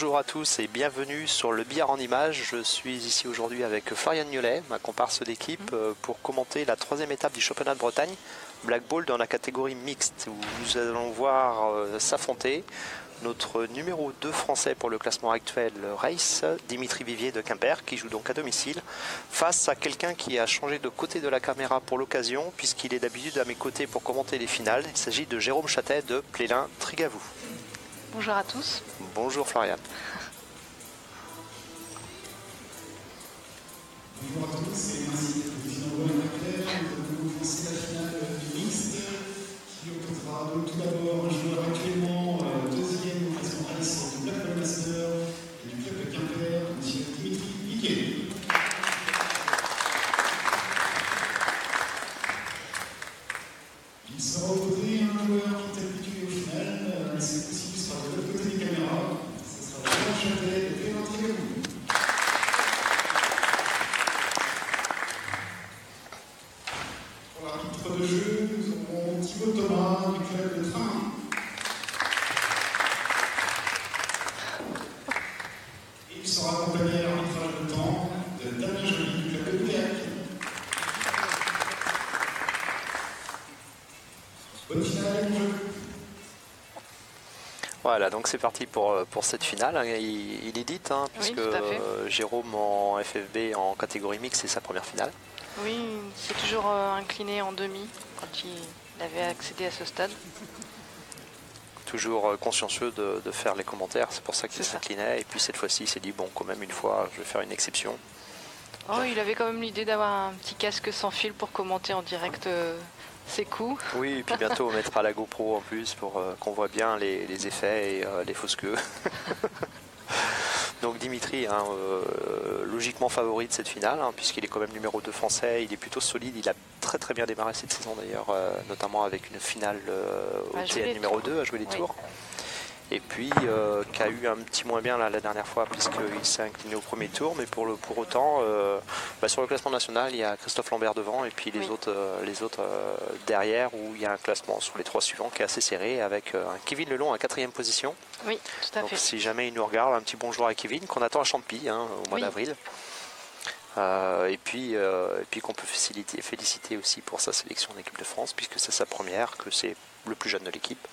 Bonjour à tous et bienvenue sur le billard en images. Je suis ici aujourd'hui avec Florian Niolet, ma comparse d'équipe, pour commenter la troisième étape du championnat de Bretagne, Black Ball dans la catégorie mixte, où nous allons voir s'affronter notre numéro 2 français pour le classement actuel Race, Dimitri Vivier de Quimper, qui joue donc à domicile, face à quelqu'un qui a changé de côté de la caméra pour l'occasion, puisqu'il est d'habitude à mes côtés pour commenter les finales. Il s'agit de Jérôme Chatet de Plélin Trigavou. Bonjour à tous. Bonjour Florian. Bonjour à tous et merci d'être ici dans le Claire. Nous allons commencer la finale du mixte qui opposera donc tout d'abord un joueur actuellement deuxième au classement Race du Black Ball Master et du club de Quimper, M. Dimitri Vivier. Il sera opposé à un joueur qui est habitué au final, c'est possible, sera de l'autre côté des caméras. Ce sera Jérôme Chatet de Plélin Trigavou. De jeu, nous aurons Thibaut Thomas du club de Train. Et il sera accompagné à l'arbitrage de temps de Damien Joly du club de Bouillec. Bonne finale, bon jeu. Voilà, donc c'est parti pour cette finale. Il est dit, puisque oui, Jérôme en FFB en catégorie mixte, c'est sa première finale. Oui, il s'est toujours incliné en demi quand il avait accédé à ce stade. Toujours consciencieux de faire les commentaires, c'est pour ça qu'il s'inclinait. Et puis cette fois-ci, il s'est dit, bon, quand même une fois, je vais faire une exception. Oh, il avait quand même l'idée d'avoir un petit casque sans fil pour commenter en direct ses coups. Oui, et puis bientôt on mettra la GoPro en plus pour qu'on voit bien les effets et les fausses queues. Donc Dimitri, logiquement favori de cette finale, puisqu'il est quand même numéro 2 français, il est plutôt solide, il a très très bien démarré cette saison d'ailleurs, notamment avec une finale au TN numéro 2, à jouer les tours. Et puis qui a eu un petit moins bien là, la dernière fois, puisqu'il s'est incliné au premier tour, mais pour autant, sur le classement national, il y a Christophe Lambert devant, et puis les autres derrière, où il y a un classement sur les 3 suivants qui est assez serré, avec un Kevin Lelon à 4e position. Oui, tout à fait. Si jamais il nous regarde, un petit bonjour à Kevin, qu'on attend à Champy au mois d'avril. Et puis qu'on peut féliciter aussi pour sa sélection en équipe de France, puisque c'est sa première, que c'est le plus jeune de l'équipe.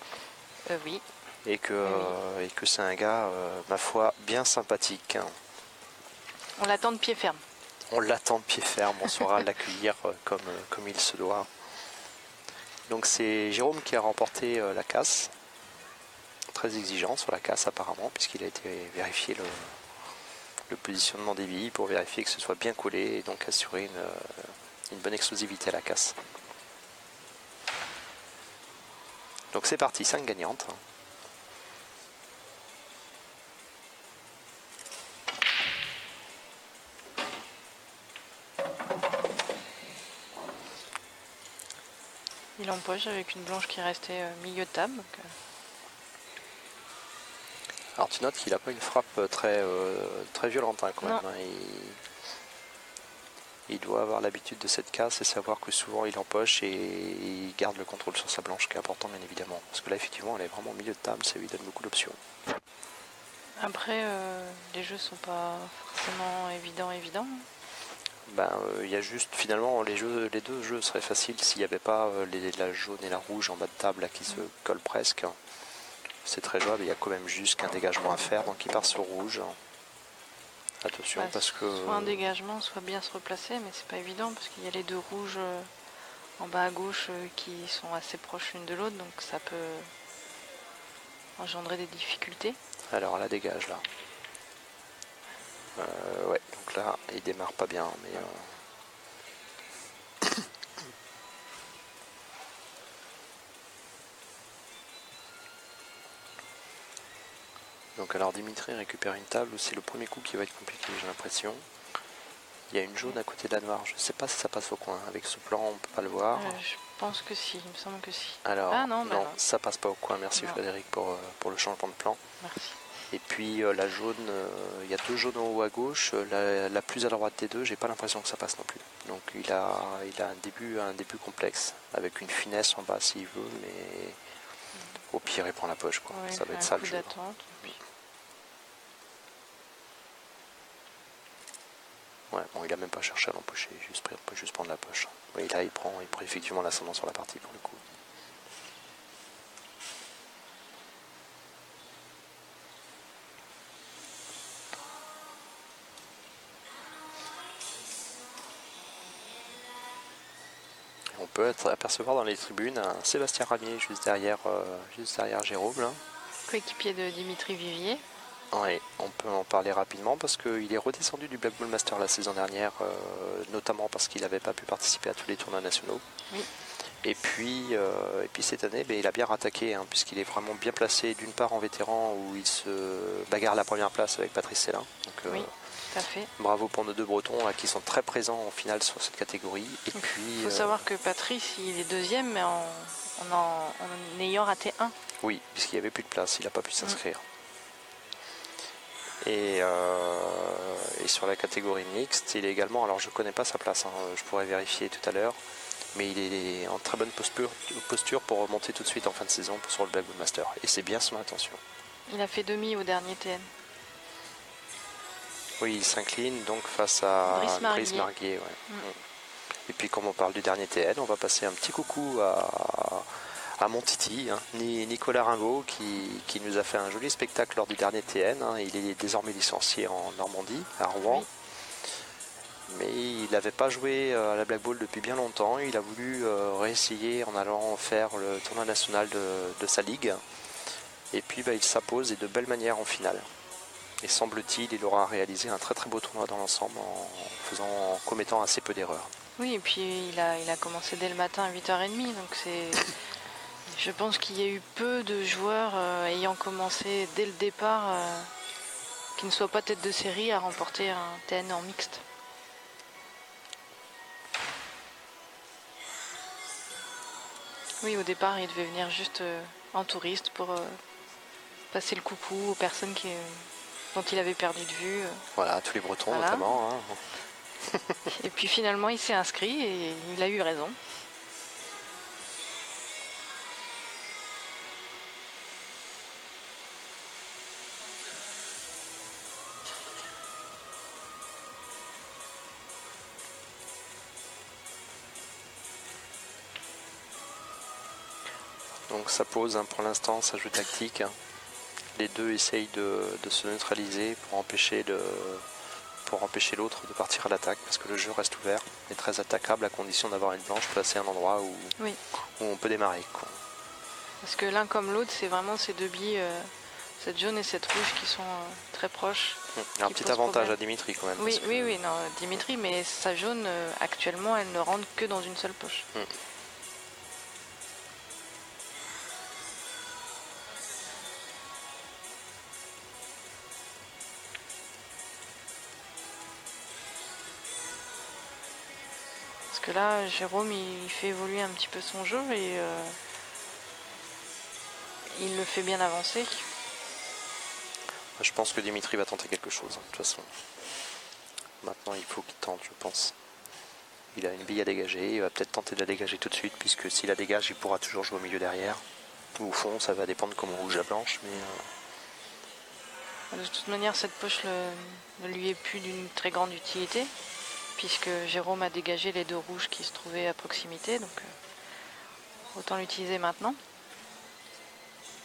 Oui. Et que c'est un gars, ma foi, bien sympathique. On l'attend de pied ferme. On l'attend de pied ferme, on saura l'accueillir comme il se doit. Donc c'est Jérôme qui a remporté la casse. Très exigeant sur la casse apparemment, puisqu'il a été vérifié le positionnement des billes pour vérifier que ce soit bien collé et donc assurer une bonne explosivité à la casse. Donc c'est parti, 5 gagnantes. Il empoche avec une blanche qui restait milieu de table. Donc, Alors tu notes qu'il n'a pas une frappe très violente quand même. Il doit avoir l'habitude de cette casse et savoir que souvent il empoche et il garde le contrôle sur sa blanche, qui est important bien évidemment. Parce que là effectivement elle est vraiment au milieu de table, ça lui donne beaucoup d'options. Après, les jeux sont pas forcément évidents. Il y a juste finalement les deux jeux seraient faciles s'il n'y avait pas la jaune et la rouge en bas de table là, qui se collent presque. C'est très jouable, il y a quand même juste qu'un dégagement à faire, donc il part sur rouge. Attention parce que... Soit un dégagement, soit bien se replacer, mais c'est pas évident parce qu'il y a les deux rouges en bas à gauche qui sont assez proches l'une de l'autre, donc ça peut engendrer des difficultés. Alors là, dégage là. Ouais, donc là, il démarre pas bien, mais... Donc alors Dimitri récupère une table où c'est le premier coup qui va être compliqué, j'ai l'impression. Il y a une jaune à côté de la noire, je ne sais pas si ça passe au coin. Avec ce plan, on ne peut pas le voir. Je pense que si, il me semble que si. Alors, non, ça passe pas au coin. Merci Frédéric pour le changement de plan. Merci. Et puis la jaune, il y a 2 jaunes en haut à gauche. La plus à droite des deux, j'ai pas l'impression que ça passe non plus. Donc il a un début complexe, avec une finesse en bas s'il veut, mais au pire il prend la poche, quoi. Ouais, Ça va être ça le jeu. Bon, il a même pas cherché à l'empocher, il peut juste prendre la poche. Oui, là il prend effectivement l'ascendant sur la partie pour le coup. On peut apercevoir dans les tribunes un Sébastien Ramier juste derrière Jérôme. Là. Coéquipier de Dimitri Vivier. Oui, on peut en parler rapidement parce qu'il est redescendu du Black Ball Master la saison dernière, notamment parce qu'il n'avait pas pu participer à tous les tournois nationaux. Oui. Et puis cette année, il a bien rattaqué, hein, puisqu'il est vraiment bien placé d'une part en vétéran où il se bagarre la première place avec Patrice Célin. Donc, oui. Tout à fait. Bravo pour nos deux Bretons là, qui sont très présents en finale sur cette catégorie. Et puis, il faut savoir que Patrice, il est deuxième, mais en ayant raté un. Oui, puisqu'il n'y avait plus de place, il n'a pas pu s'inscrire. Et sur la catégorie mixte, il est également, alors je ne connais pas sa place, hein, je pourrais vérifier tout à l'heure, mais il est en très bonne posture pour remonter tout de suite en fin de saison sur le Black Ball Master. Et c'est bien son intention. Il a fait demi au dernier TN. Oui, il s'incline donc face à Brice Marguier. Ouais. Et puis comme on parle du dernier TN, on va passer un petit coucou à mon titi, hein, Nicolas Ringot, qui nous a fait un joli spectacle lors du dernier TN. Hein. Il est désormais licencié en Normandie, à Rouen. Oui. Mais il n'avait pas joué à la Black Ball depuis bien longtemps. Il a voulu réessayer en allant faire le tournoi national de sa ligue. Et puis il s'impose et de belle manière en finale. Et semble-t-il, il aura réalisé un très très beau tournoi dans l'ensemble en commettant assez peu d'erreurs. Oui, et puis il a commencé dès le matin à 8h30, donc c'est... Je pense qu'il y a eu peu de joueurs ayant commencé dès le départ qui ne soient pas tête de série à remporter un TN en mixte. Oui, au départ, il devait venir juste en touriste pour passer le coucou aux personnes dont il avait perdu de vue. Voilà, tous les Bretons notamment. Hein. Et puis finalement, il s'est inscrit et il a eu raison. Donc ça pose, hein, pour l'instant, ça joue tactique. Hein. Les deux essayent de se neutraliser pour empêcher l'autre de partir à l'attaque, parce que le jeu reste ouvert et très attaquable à condition d'avoir une blanche placée à un endroit où on peut démarrer. Quoi. Parce que l'un comme l'autre, c'est vraiment ces deux billes, cette jaune et cette rouge, qui sont très proches. Un petit avantage à Dimitri quand même. Oui, non, Dimitri, mais sa jaune, actuellement, elle ne rentre que dans une seule poche. Parce que là, Jérôme, il fait évoluer un petit peu son jeu et il le fait bien avancer. Je pense que Dimitri va tenter quelque chose, hein, de toute façon. Maintenant, il faut qu'il tente, je pense. Il a une bille à dégager, il va peut-être tenter de la dégager tout de suite, puisque s'il la dégage, il pourra toujours jouer au milieu derrière. Ou au fond, ça va dépendre comment rouge la blanche, mais... De toute manière, cette poche ne lui est plus d'une très grande utilité, puisque Jérôme a dégagé les deux rouges qui se trouvaient à proximité, donc autant l'utiliser maintenant.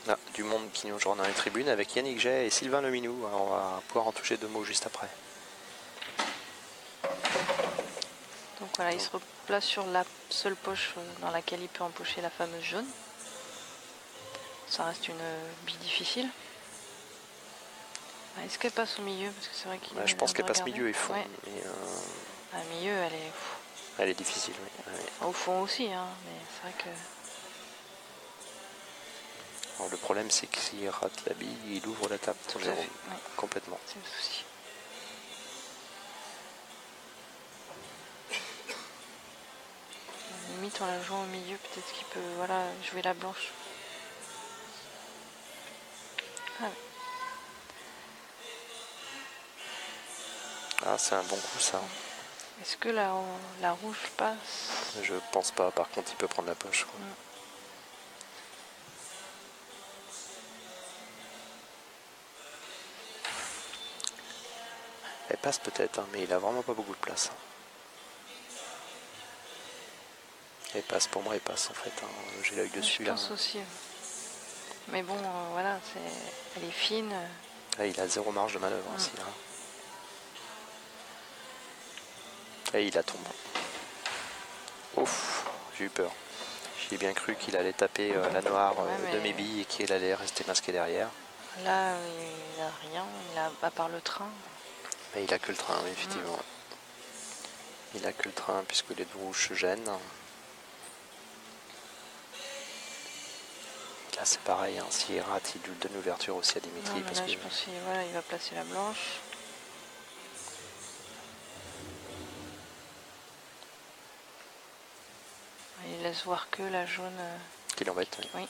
Ah, du monde qui nous rejoint dans les tribunes avec Yannick Jay et Sylvain Leminou. Alors, on va pouvoir en toucher deux mots juste après. Donc voilà, il se replace sur la seule poche dans laquelle il peut empocher la fameuse jaune. Ça reste une bille difficile. Est-ce qu'elle passe au milieu? Parce que c'est vrai qu'il je pense qu'elle passe milieu et fond. Ouais. À milieu, elle est... Elle est difficile, oui. Au fond aussi, hein, mais c'est vrai que... Alors, le problème, c'est que s'il rate la bille, il ouvre la table pour Jérôme. Oui. Complètement. C'est le souci. Limite, en la jouant au milieu, peut-être qu'il peut jouer la blanche. Ah, oui. Ah, c'est un bon coup, ça. Est-ce que la rouge passe? Je pense pas. Par contre, il peut prendre la poche. Quoi. Elle passe peut-être, hein, mais il a vraiment pas beaucoup de place. Elle passe, pour moi elle passe en fait, hein. J'ai l'œil dessus je là. pense aussi. Mais bon, voilà, elle est fine. Là, il a 0 marge de manœuvre aussi. Hein. Et il la tombe. Ouf, j'ai eu peur. J'ai bien cru qu'il allait taper la noire de mes billes et qu'il allait rester masqué derrière. Là, il n'a rien, à part le train. Mais il a que le train, oui, effectivement. Il a que le train puisque les deux rouges se gênent. Là c'est pareil, hein. S'il rate, il lui donne l'ouverture aussi à Dimitri. Non, là, je pense qu'il va placer la blanche. Il laisse voir que la jaune. Qui l'embête, oui.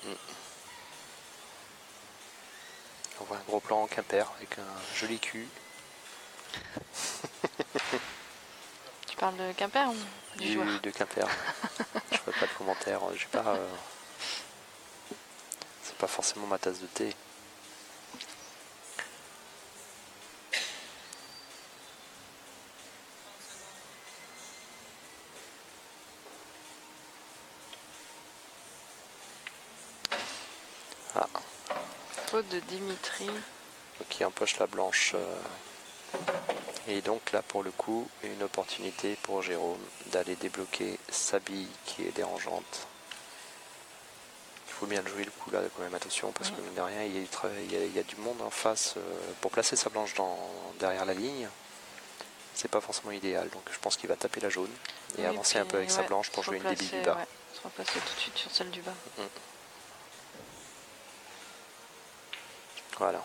On voit un gros plan en Quimper avec un joli cul. Tu parles de Quimper ou du joueur? De Quimper. Je ferai pas de commentaire. J'ai pas. C'est pas forcément ma tasse de thé. Ah. Faute de Dimitri. Donc il empoche la blanche. Et donc là pour le coup une opportunité pour Jérôme d'aller débloquer sa bille qui est dérangeante. Il faut bien le jouer le coup là quand même, attention, parce que mine de rien il y a du monde en face pour placer sa blanche derrière la ligne. C'est pas forcément idéal, donc je pense qu'il va taper la jaune et avancer un peu avec sa blanche pour jouer une des billes du bas. Se replacer tout de suite sur celle du bas. Voilà.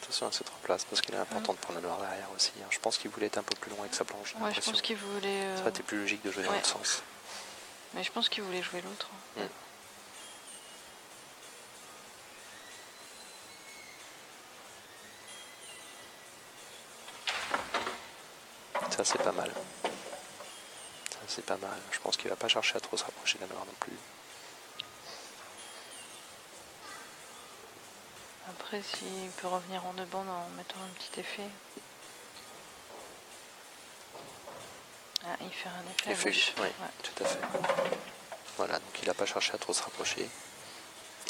Attention à cette replace parce qu'elle est importante pour la noire derrière aussi. Je pense qu'il voulait être un peu plus loin avec sa planche. Ouais, je pense qu'il voulait. Ça aurait été plus logique de jouer dans l'autre sens. Mais je pense qu'il voulait jouer l'autre. Ça c'est pas mal. Ça c'est pas mal. Je pense qu'il va pas chercher à trop se rapprocher de la noire non plus. Après, s'il peut revenir en deux bandes en mettant un petit effet. Ah, il fait un effet à gauche. Oui, tout à fait. Voilà, donc il n'a pas cherché à trop se rapprocher.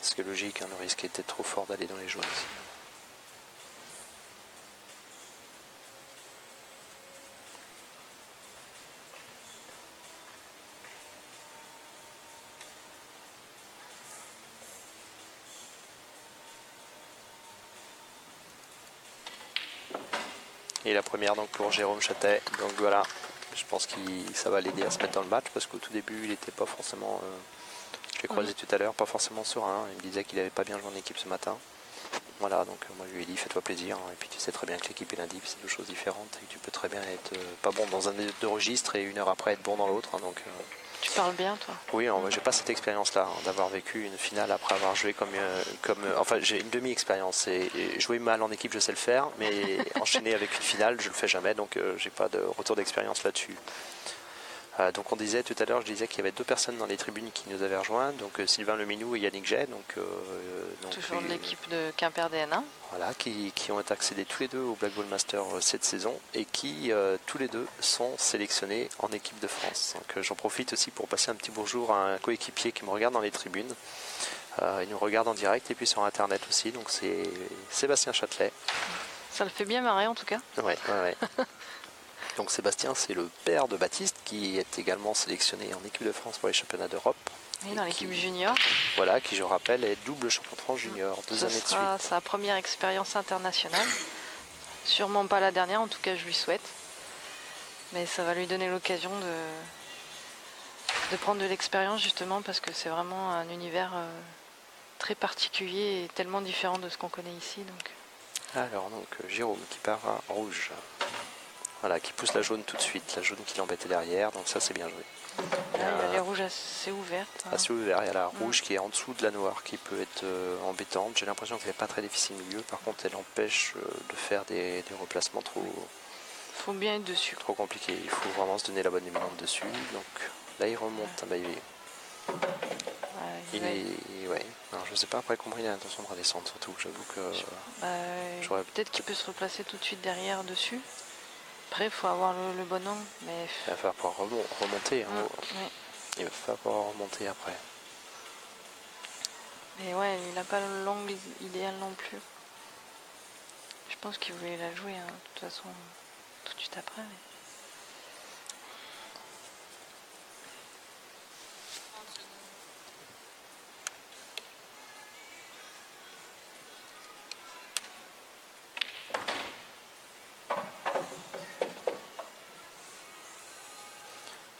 Ce qui est logique, hein, le risque était trop fort d'aller dans les jaunes aussi. Et la première donc pour Jérôme Châtet. Donc voilà, je pense que ça va l'aider à se mettre dans le match parce qu'au tout début il n'était pas forcément, je l'ai croisé tout à l'heure, pas forcément serein. Il me disait qu'il n'avait pas bien joué en équipe ce matin. Voilà, donc moi je lui ai dit fais-toi plaisir. Et puis tu sais très bien que l'équipe et l'indiv c'est deux choses différentes et que tu peux très bien être pas bon dans un des deux registres et une heure après être bon dans l'autre. Donc tu parles bien, toi? Oui, j'ai pas cette expérience-là, d'avoir vécu une finale après avoir joué enfin, j'ai une demi-expérience. Et jouer mal en équipe, je sais le faire, mais enchaîner avec une finale, je le fais jamais, donc j'ai pas de retour d'expérience là-dessus. Donc on disait tout à l'heure, je disais qu'il y avait deux personnes dans les tribunes qui nous avaient rejoints, donc Sylvain Leminou et Yannick Jay, toujours de l'équipe de Quimper DN1. Voilà, qui ont accédé tous les deux au Black Ball Master cette saison et qui tous les deux sont sélectionnés en équipe de France. Donc j'en profite aussi pour passer un petit bonjour à un coéquipier qui me regarde dans les tribunes. Il nous regarde en direct et puis sur internet aussi, donc c'est Sébastien Châtelet. Ça le fait bien marrer en tout cas. Ouais. Donc Sébastien, c'est le père de Baptiste qui est également sélectionné en équipe de France pour les championnats d'Europe. Oui, dans l'équipe junior. Voilà, qui je rappelle est double champion de France junior, 2 années de suite. Ce sera sa première expérience internationale. Sûrement pas la dernière, en tout cas je lui souhaite. Mais ça va lui donner l'occasion de prendre de l'expérience justement parce que c'est vraiment un univers très particulier et tellement différent de ce qu'on connaît ici. Donc. Alors, Jérôme qui part à rouge. Voilà, qui pousse la jaune tout de suite. La jaune qui l'embêtait derrière, donc ça c'est bien joué. Là, il y a les rouges assez ouvertes. Assez ouvert, il y a la rouge qui est en dessous de la noire qui peut être embêtante. J'ai l'impression qu'elle n'est pas très difficile au milieu. Par contre, elle empêche de faire des replacements trop bien être dessus. Trop compliqués. Il faut vraiment se donner la bonne dominante dessus. Donc là, il remonte. Ouais. Alors, je sais pas après comment il a l'intention de redescendre. Surtout, j'avoue que. Peut-être qu'il peut se replacer tout de suite derrière dessus. Après, il faut avoir le bon angle. Mais... Il va falloir pouvoir remonter. Oui. Il va falloir pouvoir remonter après. Mais ouais, il n'a pas l'angle idéal non plus. Je pense qu'il voulait la jouer, hein, de toute façon, tout de suite après. Mais...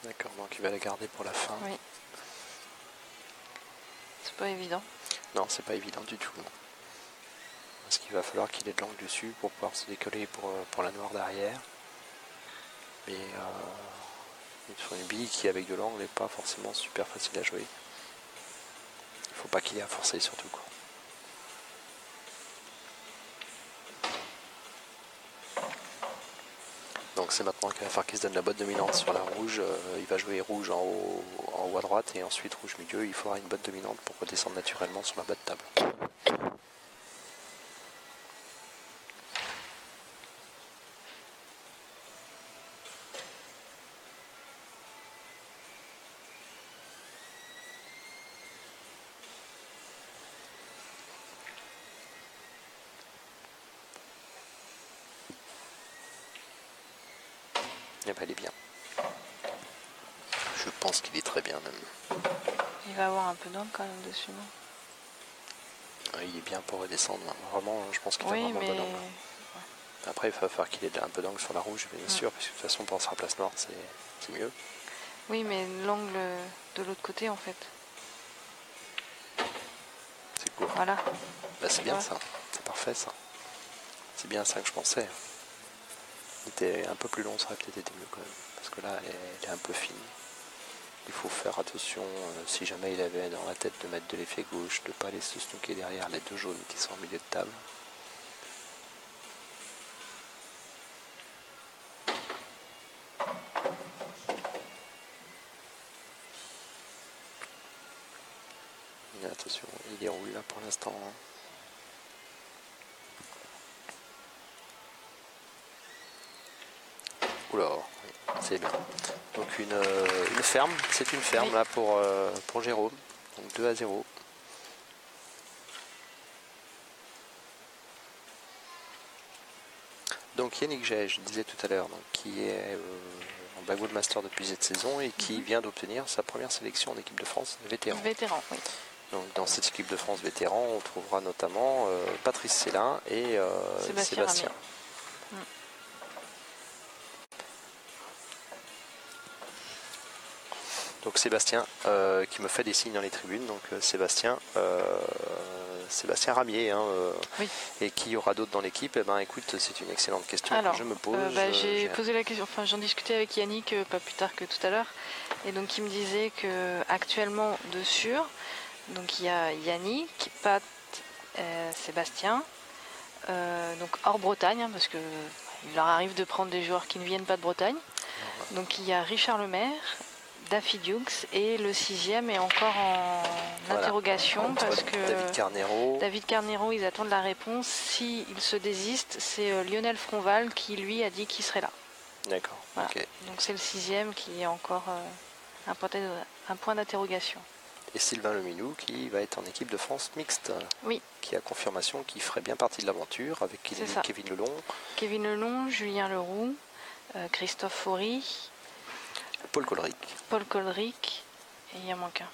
D'accord, donc il va la garder pour la fin. Oui. C'est pas évident. Non, c'est pas évident du tout. Non. Parce qu'il va falloir qu'il ait de l'angle dessus pour pouvoir se décoller pour la noire derrière. Mais il faut une bille qui, avec de l'angle, n'est pas forcément super facile à jouer. Il faut pas qu'il ait à forcer surtout, quoi. Donc c'est maintenant qu'il va falloir qu'il se donne la botte dominante sur la rouge. Il va jouer rouge en haut à droite et ensuite rouge milieu. Il faudra une botte dominante pour redescendre naturellement sur la bas de table. Eh ben, il est bien. Je pense qu'il est très bien même. Il va avoir un peu d'angle quand même dessus, non? Il est bien pour redescendre. Vraiment, je pense qu'il a oui, vraiment mais... bon angle. Après, il va falloir qu'il ait un peu d'angle sur la rouge, bien sûr, puisque de toute façon, pour sa place noire, c'est mieux. Oui, mais l'angle de l'autre côté, en fait. C'est court. Voilà. Bah, c'est bien ça. C'est parfait ça. C'est bien ça que je pensais. Il était un peu plus long, ça aurait peut-être été mieux quand même. Parce que là, elle est un peu fine. Il faut faire attention, si jamais il avait dans la tête de mettre de l'effet gauche, de ne pas aller se snooker derrière les deux jaunes qui sont au milieu de table. Mais attention, il déroule là pour l'instant. Oula, c'est bien. Donc une ferme, c'est une ferme oui. Là pour Jérôme. Donc 2-0. Donc Yannick Jay, je disais tout à l'heure, qui est en Black Master depuis cette saison et qui vient d'obtenir sa première sélection en équipe de France vétéran. Vétéran, oui. Donc dans cette équipe de France vétéran, on trouvera notamment Patrice Célin et Sébastien. Donc Sébastien qui me fait des signes dans les tribunes, donc Sébastien Ramier, oui. Et qui y aura d'autres dans l'équipe. Eh ben, écoute, c'est une excellente question. Alors, que je me pose. J'ai posé la question, enfin j'en discutais avec Yannick pas plus tard que tout à l'heure, et donc il me disait que actuellement de sûr, donc il y a Yannick, Pat, Sébastien, donc hors Bretagne, parce que il leur arrive de prendre des joueurs qui ne viennent pas de Bretagne. Donc il y a Richard Lemaire, Daffy Dukes, et le 6e est encore en interrogation parce que David Carnero, ils attendent la réponse. S'il se désiste, c'est Lionel Fronval qui lui a dit qu'il serait là. D'accord. Voilà. Okay. Donc c'est le 6e qui est encore un point d'interrogation. Et Sylvain Leminou qui va être en équipe de France mixte. Oui. Qui a confirmation qu'il ferait bien partie de l'aventure avec Kevin Lelon. Kevin Lelon, Julien Leroux, Christophe Faury. Paul Colric, et il y en manque un.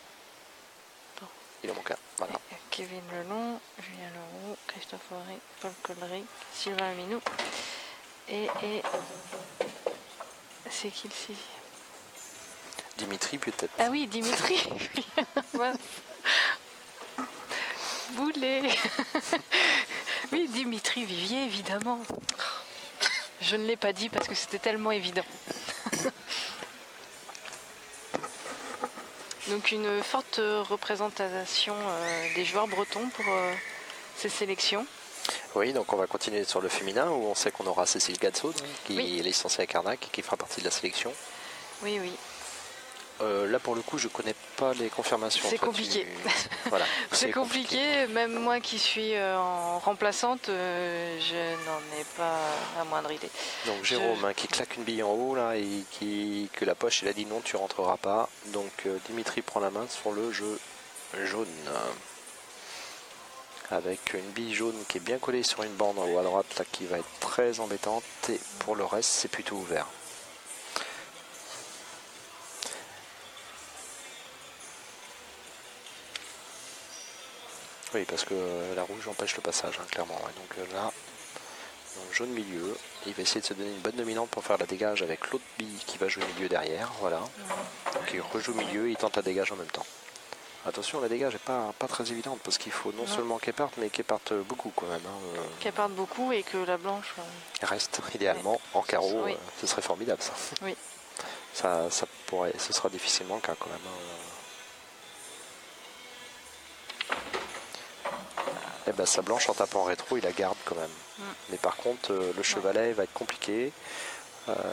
Bon. Il en manque un, voilà. Kevin Lelon, Julien Leroux, Christophe Faury, Paul Colric, Sylvain Leminou. Et c'est qui le 6e? Dimitri peut-être. Ah oui, Dimitri. Boulet. Oui, Dimitri Vivier, évidemment. Je ne l'ai pas dit parce que c'était tellement évident. Donc une forte représentation des joueurs bretons pour ces sélections. Oui, donc on va continuer sur le féminin où on sait qu'on aura Cécile Gadzo qui Oui. est licenciée à Carnac et qui fera partie de la sélection. Oui, oui. Là pour le coup je connais pas les confirmations. C'est Toi, compliqué. Voilà, C'est compliqué. Même moi qui suis en remplaçante, je n'en ai pas la moindre idée. Donc Jérôme hein, qui claque une bille en haut là et que la poche il a dit non tu rentreras pas. Donc Dimitri prend la main sur le jeu jaune. Avec une bille jaune qui est bien collée sur une bande en haut à droite là qui va être très embêtante et pour le reste c'est plutôt ouvert. Oui parce que la rouge empêche le passage hein, clairement. Ouais. Donc là, jaune milieu, il va essayer de se donner une bonne dominante pour faire la dégage avec l'autre bille qui va jouer milieu derrière. Voilà. Donc il rejoue milieu, il tente la dégage en même temps. Attention, la dégage n'est pas très évidente parce qu'il faut non seulement qu'elle parte, mais qu'elle parte beaucoup quand même. Hein. Qu'elle parte beaucoup et que la blanche reste idéalement en carreau, oui. Ce serait formidable ça. Oui. Ça pourrait, ce sera difficilement le cas quand même. Et ben sa blanche en tapant en rétro, il la garde quand même. Mais par contre, le chevalet va être compliqué.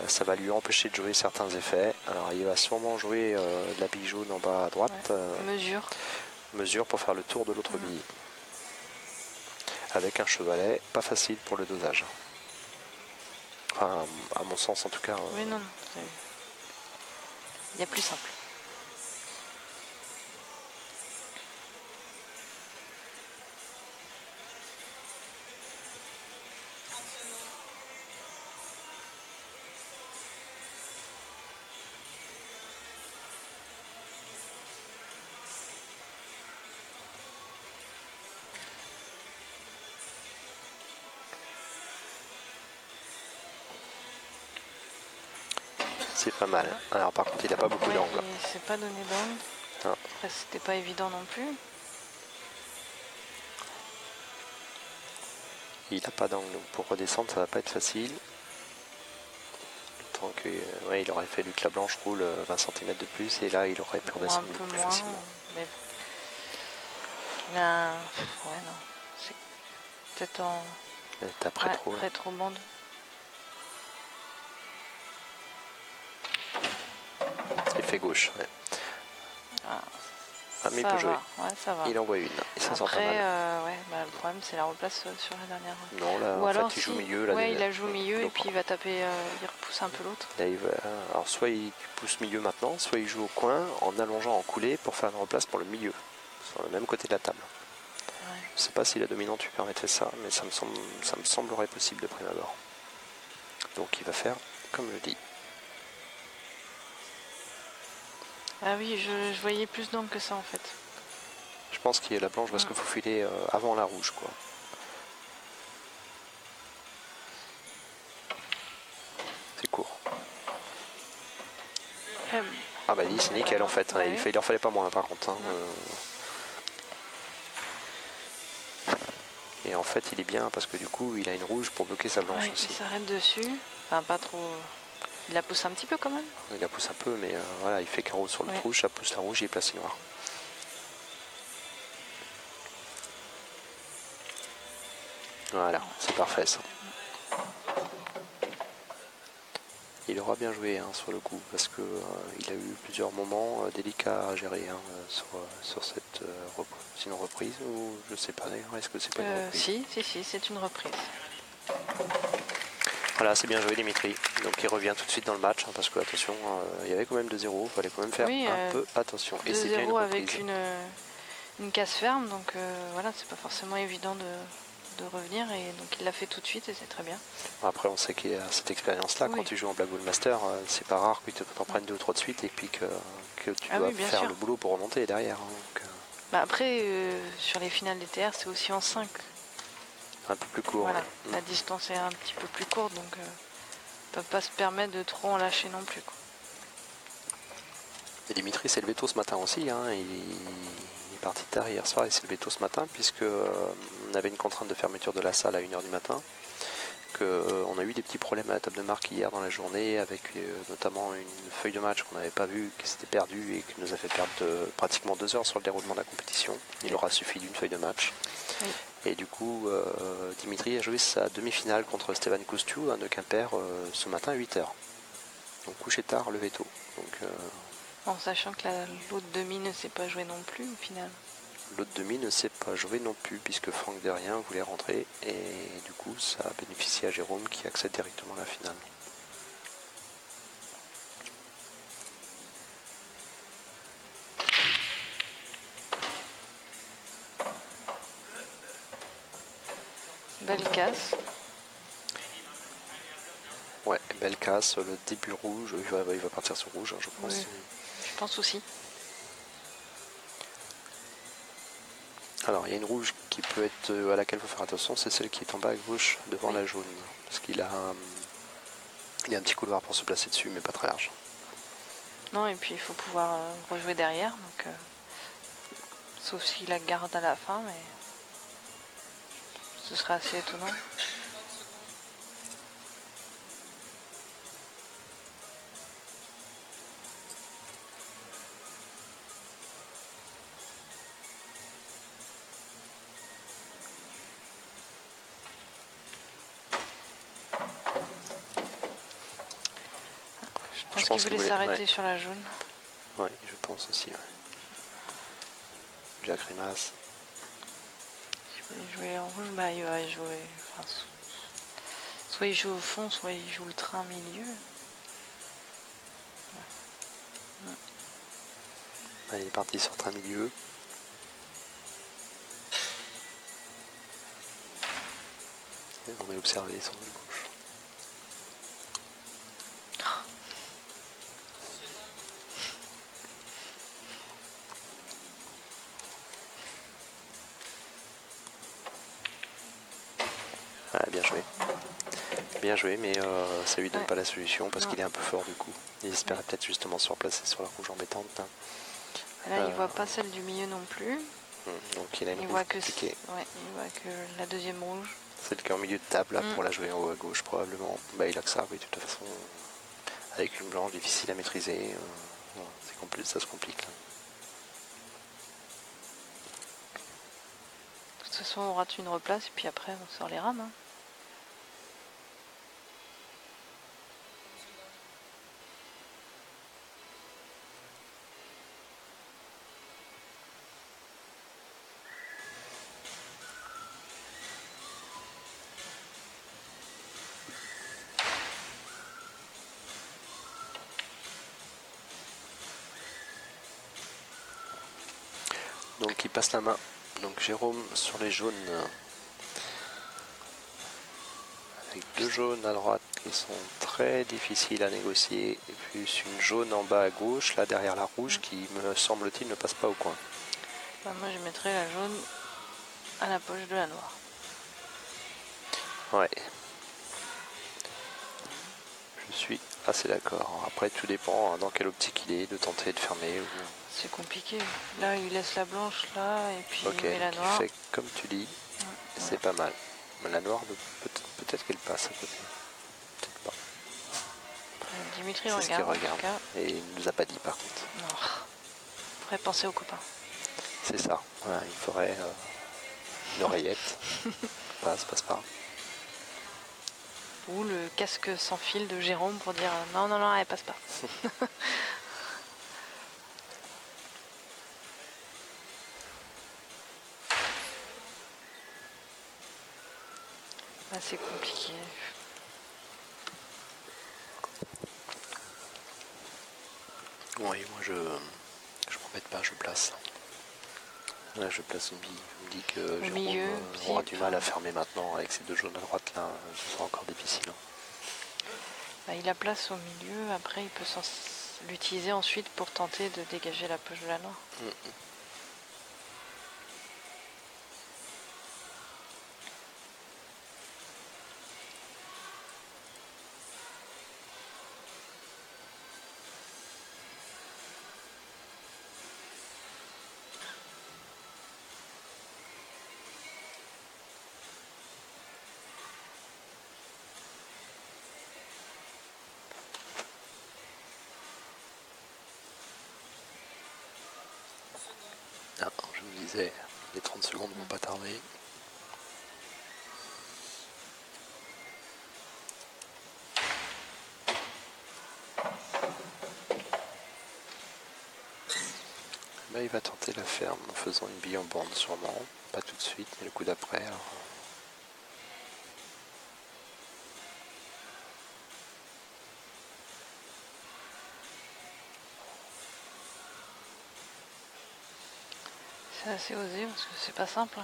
Ça va lui empêcher de jouer certains effets. Alors il va sûrement jouer la bille jaune en bas à droite. Mesure pour faire le tour de l'autre bille. Avec un chevalet, pas facile pour le dosage. Enfin, à mon sens en tout cas. Oui, non. Il y a plus simple. C'est pas mal. Alors par contre, il n'a pas beaucoup d'angle. Il s'est pas donné d'angle. Après, c'était pas évident non plus. Il n'a pas d'angle, donc pour redescendre, ça va pas être facile. Tant que, il aurait fallu que la blanche roule 20 cm de plus, et là, il aurait pu redescendre un peu plus moins, facilement. Mais... Là... Ouais, non. C'est peut-être en... Après trop. Rétro-bande. Il fait gauche. Ouais. Mais il ça peut jouer. Ouais, ça va. Il envoie une. Et ça sent pas Après, mal. le problème, c'est la replace sur la dernière. Non, là, ou en alors, fait, il joue milieu. Là, il la joue milieu donc, et puis il va taper, il repousse un peu l'autre. Alors, soit il pousse milieu maintenant, soit il joue au coin en allongeant en coulée pour faire une replace pour le milieu, sur le même côté de la table. Ouais. Je sais pas si la dominante lui permettrait ça, mais ça me semblerait possible de prime abord. Donc il va faire comme je dis. Ah oui, je voyais plus d'angle que ça en fait. Je pense qu'il y a la blanche parce qu'il faut filer avant la rouge, quoi. C'est court. Ah bah dis, c'est nickel en fait. Ouais. Il en fallait pas moins par contre. Hein. Et en fait, il est bien parce que du coup, il a une rouge pour bloquer sa blanche aussi. Il s'arrête dessus. Enfin, pas trop. Il la pousse un petit peu quand même. Il la pousse un peu, mais voilà, il fait carreau sur le rouge, ça pousse la rouge et il place noir. Voilà, c'est parfait ça. Il aura bien joué hein, sur le coup parce que il a eu plusieurs moments délicats à gérer hein, sur cette c'est une reprise ou je sais pas d'ailleurs, est-ce que c'est pas une reprise? Si, c'est une reprise. Voilà, c'est bien joué Dimitri. Donc il revient tout de suite dans le match hein, parce que attention, il y avait quand même 2-0, il fallait quand même faire un peu attention. Et c'est bien une 2-0 reprise. avec une casse ferme, donc voilà, c'est pas forcément évident de revenir et donc il l'a fait tout de suite et c'est très bien. Après on sait qu'il y a cette expérience là, quand tu joues en Black Ball Master, c'est pas rare que tu t'en prennes 2 ou 3 de suite et puis que tu dois faire le boulot pour remonter derrière. Hein, donc, après sur les finales des TR c'est aussi en 5. Un peu plus court. Voilà, ouais. la distance est un petit peu plus courte donc ils peuvent pas se permettre de trop en lâcher non plus. Quoi. Et Dimitri s'est levé tôt ce matin aussi, hein, il est parti tard hier soir et s'est levé tôt ce matin puisque on avait une contrainte de fermeture de la salle à 1h du matin. On a eu des petits problèmes à la table de marque hier dans la journée avec notamment une feuille de match qu'on n'avait pas vue, qui s'était perdue et qui nous a fait perdre pratiquement 2 heures sur le déroulement de la compétition. Il aura suffi d'une feuille de match. Oui. Et du coup, Dimitri a joué sa demi-finale contre Stéphane Cousteau, un de Quimper, ce matin à 8h. Donc couché tard, levé tôt. Donc, en sachant que l'autre demi ne s'est pas joué non plus au final. L'autre demi ne s'est pas joué non plus puisque Franck Derrien voulait rentrer et du coup ça a bénéficié à Jérôme qui accède directement à la finale. Belle casse. Ouais, belle casse, le début rouge, il va partir sur rouge, je pense. Oui, je pense aussi. Alors il y a une rouge qui peut être à laquelle il faut faire attention, c'est celle qui est en bas à gauche devant la jaune. Parce qu'il a il y a un petit couloir pour se placer dessus mais pas très large. Non, et puis il faut pouvoir rejouer derrière, donc sauf s'il la garde à la fin, mais ce serait assez étonnant. Je pense qu'il voulait s'arrêter sur la jaune. Oui, je pense aussi. Ouais. Jack Rimas. Il voulait jouer en rouge, bah il va jouer. Enfin, soit il joue au fond, soit il joue le train milieu. Ouais. Allez, il est parti sur train milieu. Et on va observer son gauche. Ah, bien joué. Bien joué, mais ça lui donne pas la solution parce qu'il est un peu fort du coup. Il espérait peut-être justement se replacer sur la rouge embêtante. Là, il voit pas celle du milieu non plus. Donc il a une rouge voit que compliquée. Ouais, il voit que la deuxième rouge. Celle qui est en milieu de table là, pour la jouer en haut à gauche probablement. Bah, il a que ça, oui, de toute façon. Avec une blanche difficile à maîtriser, ça se complique. Là. De toute façon, on rate une replace et puis après, on sort les rames. Hein. Donc il passe la main. Donc Jérôme sur les jaunes. Avec 2 jaunes à droite qui sont très difficiles à négocier. Et plus une jaune en bas à gauche, là derrière la rouge, qui me semble-t-il ne passe pas au coin. Bah, moi je mettrais la jaune à la poche de la noire. Ouais. Je suis assez d'accord. Après tout dépend dans quelle optique il est, de tenter de fermer. Ou... C'est compliqué. Là il laisse la blanche là et puis il met la il noire. fait comme tu dis. C'est pas mal. Mais la noire, peut-être qu'elle passe à côté. Peut-être pas. Dimitri c'est regarde. Ce regarde. Et il ne nous a pas dit par contre. Non. Il faudrait penser aux copains. C'est ça. Voilà, il faudrait une oreillette. passe pas. Ou le casque sans fil de Jérôme pour dire non, elle passe pas. Là, c'est compliqué. Oui, moi je m'embête pas, je place. Là, je place une bille. Je me dis que Jérôme aura du mal à fermer maintenant avec ces 2 jaunes à droite là. Ce sera encore difficile. Bah, il la place au milieu. Après, il peut l'utiliser ensuite pour tenter de dégager la poche de la noire. disais, les 30 secondes ne vont pas tarder. Là, il va tenter la ferme en faisant une bille en bande sûrement. Pas tout de suite, mais le coup d'après. Alors... C'est assez osé parce que c'est pas simple.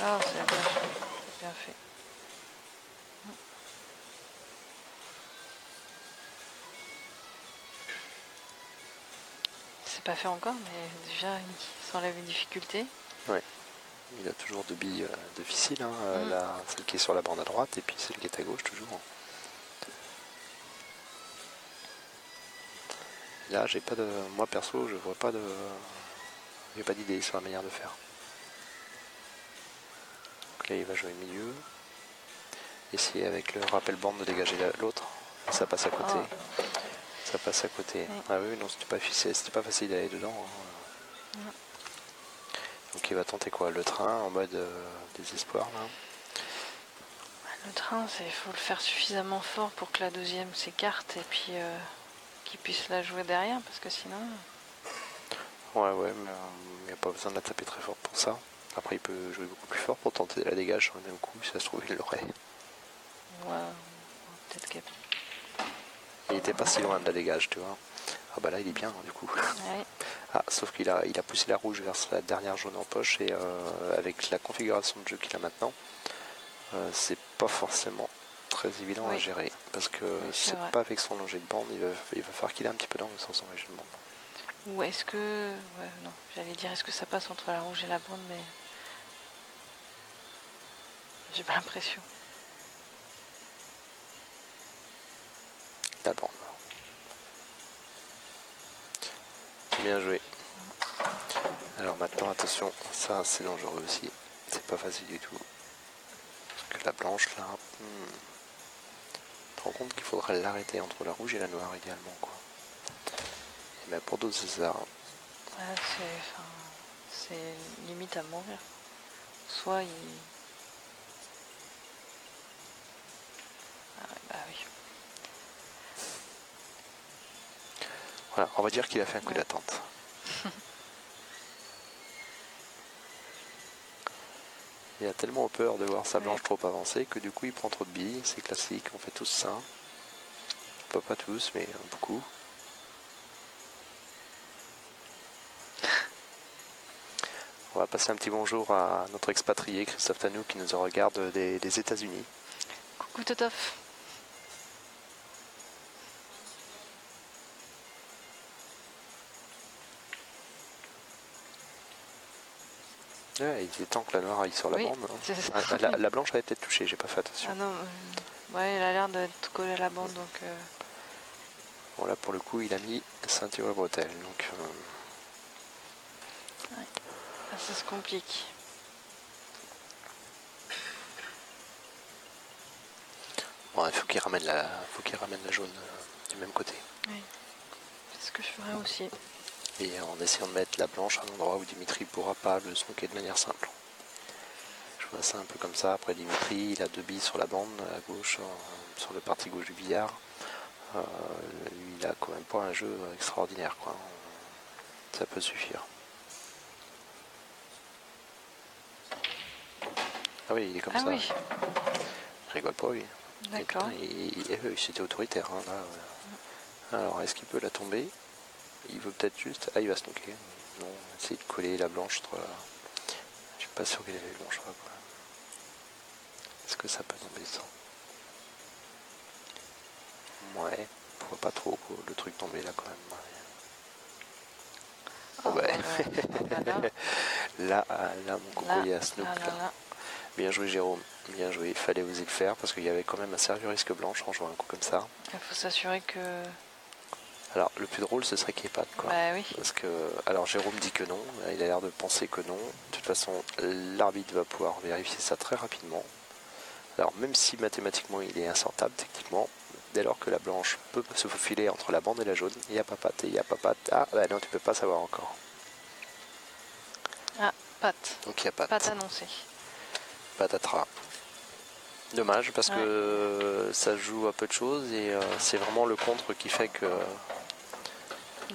Ah, c'est bien fait. C'est pas fait encore, mais déjà il s'enlève une difficulté. Ouais. Il a toujours deux billes difficiles, hein. Celle qui est sur la bande à droite et puis celle qui est à gauche toujours. Là, j'ai pas de. Moi perso, je vois pas de. J'ai pas d'idée sur la manière de faire. Donc là, il va jouer milieu. Essayer avec le rappel bande de dégager l'autre. Ça passe à côté. Oh. Ça passe à côté. Ouais. Ah oui, non, c'était pas facile d'aller dedans. Hein. Ouais. Donc il va tenter quoi? Le train en mode désespoir là. Le train, il faut le faire suffisamment fort pour que la deuxième s'écarte et puis qu'il puisse la jouer derrière, parce que sinon... Ouais, mais il n'y a pas besoin de la taper très fort pour ça. Après, il peut jouer beaucoup plus fort pour tenter la dégage sur le même coup, si ça se trouve, il l'aurait. Ouais, peut-être qu'il... Il était pas si loin de la dégage, tu vois. Ah bah là, il est bien, du coup. Ouais. Ah, sauf qu'il a poussé la rouge vers la dernière jaune en poche, et avec la configuration de jeu qu'il a maintenant, c'est pas forcément très évident à gérer. Parce que c'est pas avec son longé de bande, il va falloir qu'il ait un petit peu d'angle sans son longé de bande. Ou est-ce que... Ouais, non, j'allais dire, est-ce que ça passe entre la rouge et la bande, mais... J'ai pas l'impression. La bande. Bien joué. Alors maintenant, attention, ça c'est dangereux aussi. C'est pas facile du tout. Parce que la blanche là... Tu te rends compte qu'il faudrait l'arrêter entre la rouge et la noire idéalement, quoi. Et bien pour d'autres, c'est ça. C'est limite à mourir. Soit il... Ah, bah oui. Voilà, on va dire qu'il a fait un coup d'attente. Il a tellement peur de voir sa blanche trop avancée que du coup il prend trop de billes. C'est classique, on fait tous ça. Pas tous, mais beaucoup. On va passer un petit bonjour à notre expatrié Christophe Tanou qui nous regarde des États-Unis. Coucou Totof. Ouais, il est temps que la noire aille sur la bande. Hein. La blanche avait peut-être touché, j'ai pas fait attention. Ah non, ouais, il a l'air d'être collé à la bande, donc... Bon, là pour le coup, il a mis ceinture et bretelle, donc... Ouais. Ah, ça se complique. Bon, il faut qu'il ramène la jaune du même côté. Oui, c'est ce que je ferais aussi. Et en essayant de mettre la blanche à un endroit où Dimitri ne pourra pas le sonker de manière simple. Je vois ça un peu comme ça. Après Dimitri, il a deux billes sur la bande, à gauche, sur le parti gauche du billard. Il a quand même pas un jeu extraordinaire, quoi. Ça peut suffire. Ah oui, il est comme ça. Oui. Il rigole pas, oui. D'accord. C'était autoritaire, hein, là. Alors, est-ce qu'il peut la tomber? Il veut peut-être juste... Ah, il va se knocker. Non, essayer de coller la blanche entre... Je suis pas sûr qu'il ait la blanche. Est-ce que ça peut tomber ça? Ouais, pourquoi pas trop le truc tomber là quand même. Oh ouais. Là, mon coco, il y a Snoop là. Bien joué Jérôme, bien joué. Il fallait oser le faire parce qu'il y avait quand même un sérieux risque blanche en jouant un coup comme ça. Il faut s'assurer que... Alors, le plus drôle, ce serait qu'il n'y ait pas de quoi. Bah oui. Parce que, alors Jérôme dit que non, il a l'air de penser que non. De toute façon, l'arbitre va pouvoir vérifier ça très rapidement. Alors, même si mathématiquement il est insortable, techniquement, dès lors que la blanche peut se faufiler entre la bande et la jaune, il n'y a pas patte et il n'y a pas patte. Ah bah non, tu peux pas savoir encore. Ah, patte. Donc il y a patte. Patte annoncée. Patatras. Dommage parce que ça joue à peu de choses et c'est vraiment le contre qui fait que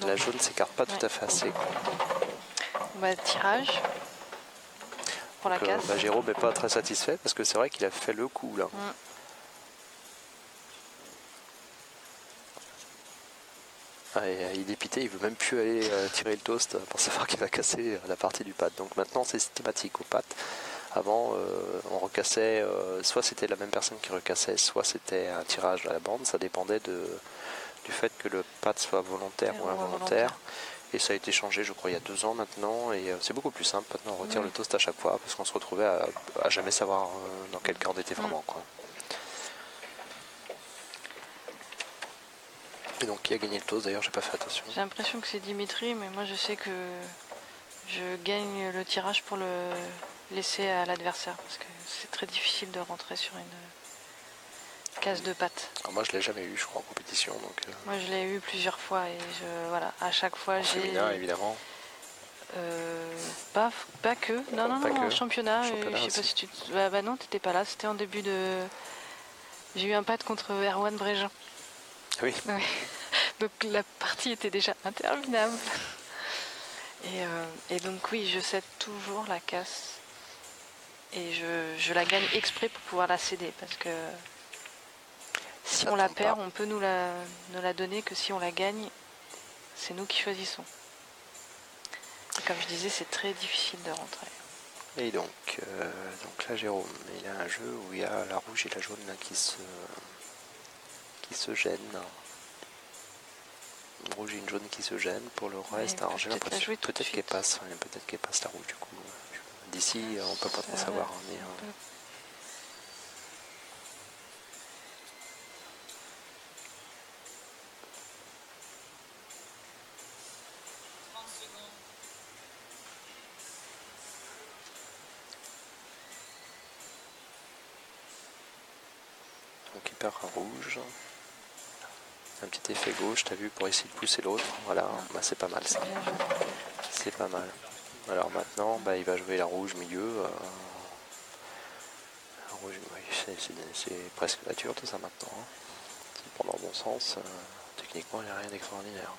la jaune s'écarte pas tout à fait assez. Tirage pour la casse. Jérôme n'est pas très satisfait parce que c'est vrai qu'il a fait le coup là. Il est dépité, il veut même plus aller tirer le toast pour savoir qu'il va casser la partie du pad. Donc maintenant c'est systématique au pad. Avant on recassait, soit c'était la même personne qui recassait, soit c'était un tirage à la bande, ça dépendait du fait que le pad soit volontaire ou involontaire. Et ça a été changé je crois il y a 2 ans maintenant et c'est beaucoup plus simple. Maintenant on retire le toast à chaque fois parce qu'on se retrouvait à jamais savoir dans quel cas on était vraiment quoi. Et donc qui a gagné le toast d'ailleurs, j'ai pas fait attention. J'ai l'impression que c'est Dimitri, mais moi je sais que je gagne le tirage pour le laisser à l'adversaire parce que c'est très difficile de rentrer sur une case de patte. Alors moi je l'ai jamais eu je crois en compétition donc. Moi je l'ai eu plusieurs fois et voilà, à chaque fois j'ai. Féminin évidemment. Pas que. Non, en championnat. Je sais pas si tu. Bah non, t'étais pas là. C'était en début de. J'ai eu un pad contre Erwan Bréjean. Oui. Ouais. Donc la partie était déjà interminable. Et donc oui, je cède toujours la casse. Et je la gagne exprès pour pouvoir la céder. Parce que si on la perd, on peut ne la donner que si on la gagne. C'est nous qui choisissons. Et comme je disais, c'est très difficile de rentrer. Et donc là Jérôme, il a un jeu où il y a la rouge et la jaune là, qui se gênent. Une rouge et une jaune qui se gênent. Pour le reste, alors j'ai l'impression peut-être qu'elle passe. Peut-être qu'elle passe la rouge du coup. D'ici, on peut pas trop savoir. Mais, donc il perd un rouge. Un petit effet gauche, t'as vu, pour essayer de pousser l'autre. Voilà, bah, c'est pas mal ça. C'est pas mal. Alors maintenant, il va jouer la rouge milieu. La rouge, oui, c'est presque nature tout ça maintenant. Hein. C'est pas dans le bon sens. Techniquement, il n'y a rien d'extraordinaire.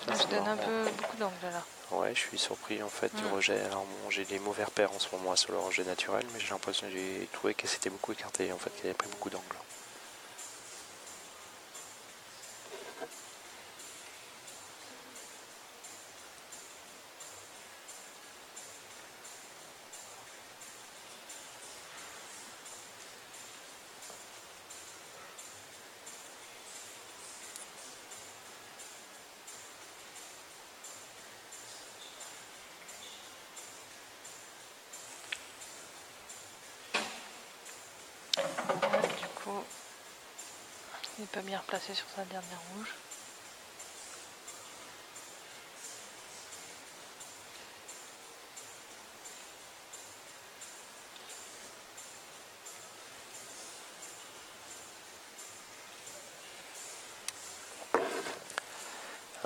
Ça donne beaucoup d'angle là. Ouais, je suis surpris en fait du rejet. Alors bon, j'ai des mauvais repères en ce moment sur le rejet naturel, mais j'ai l'impression que j'ai trouvé que c'était beaucoup écarté en fait, qu'il avait pris beaucoup d'angle. Il n'est pas bien replacé sur sa dernière rouge.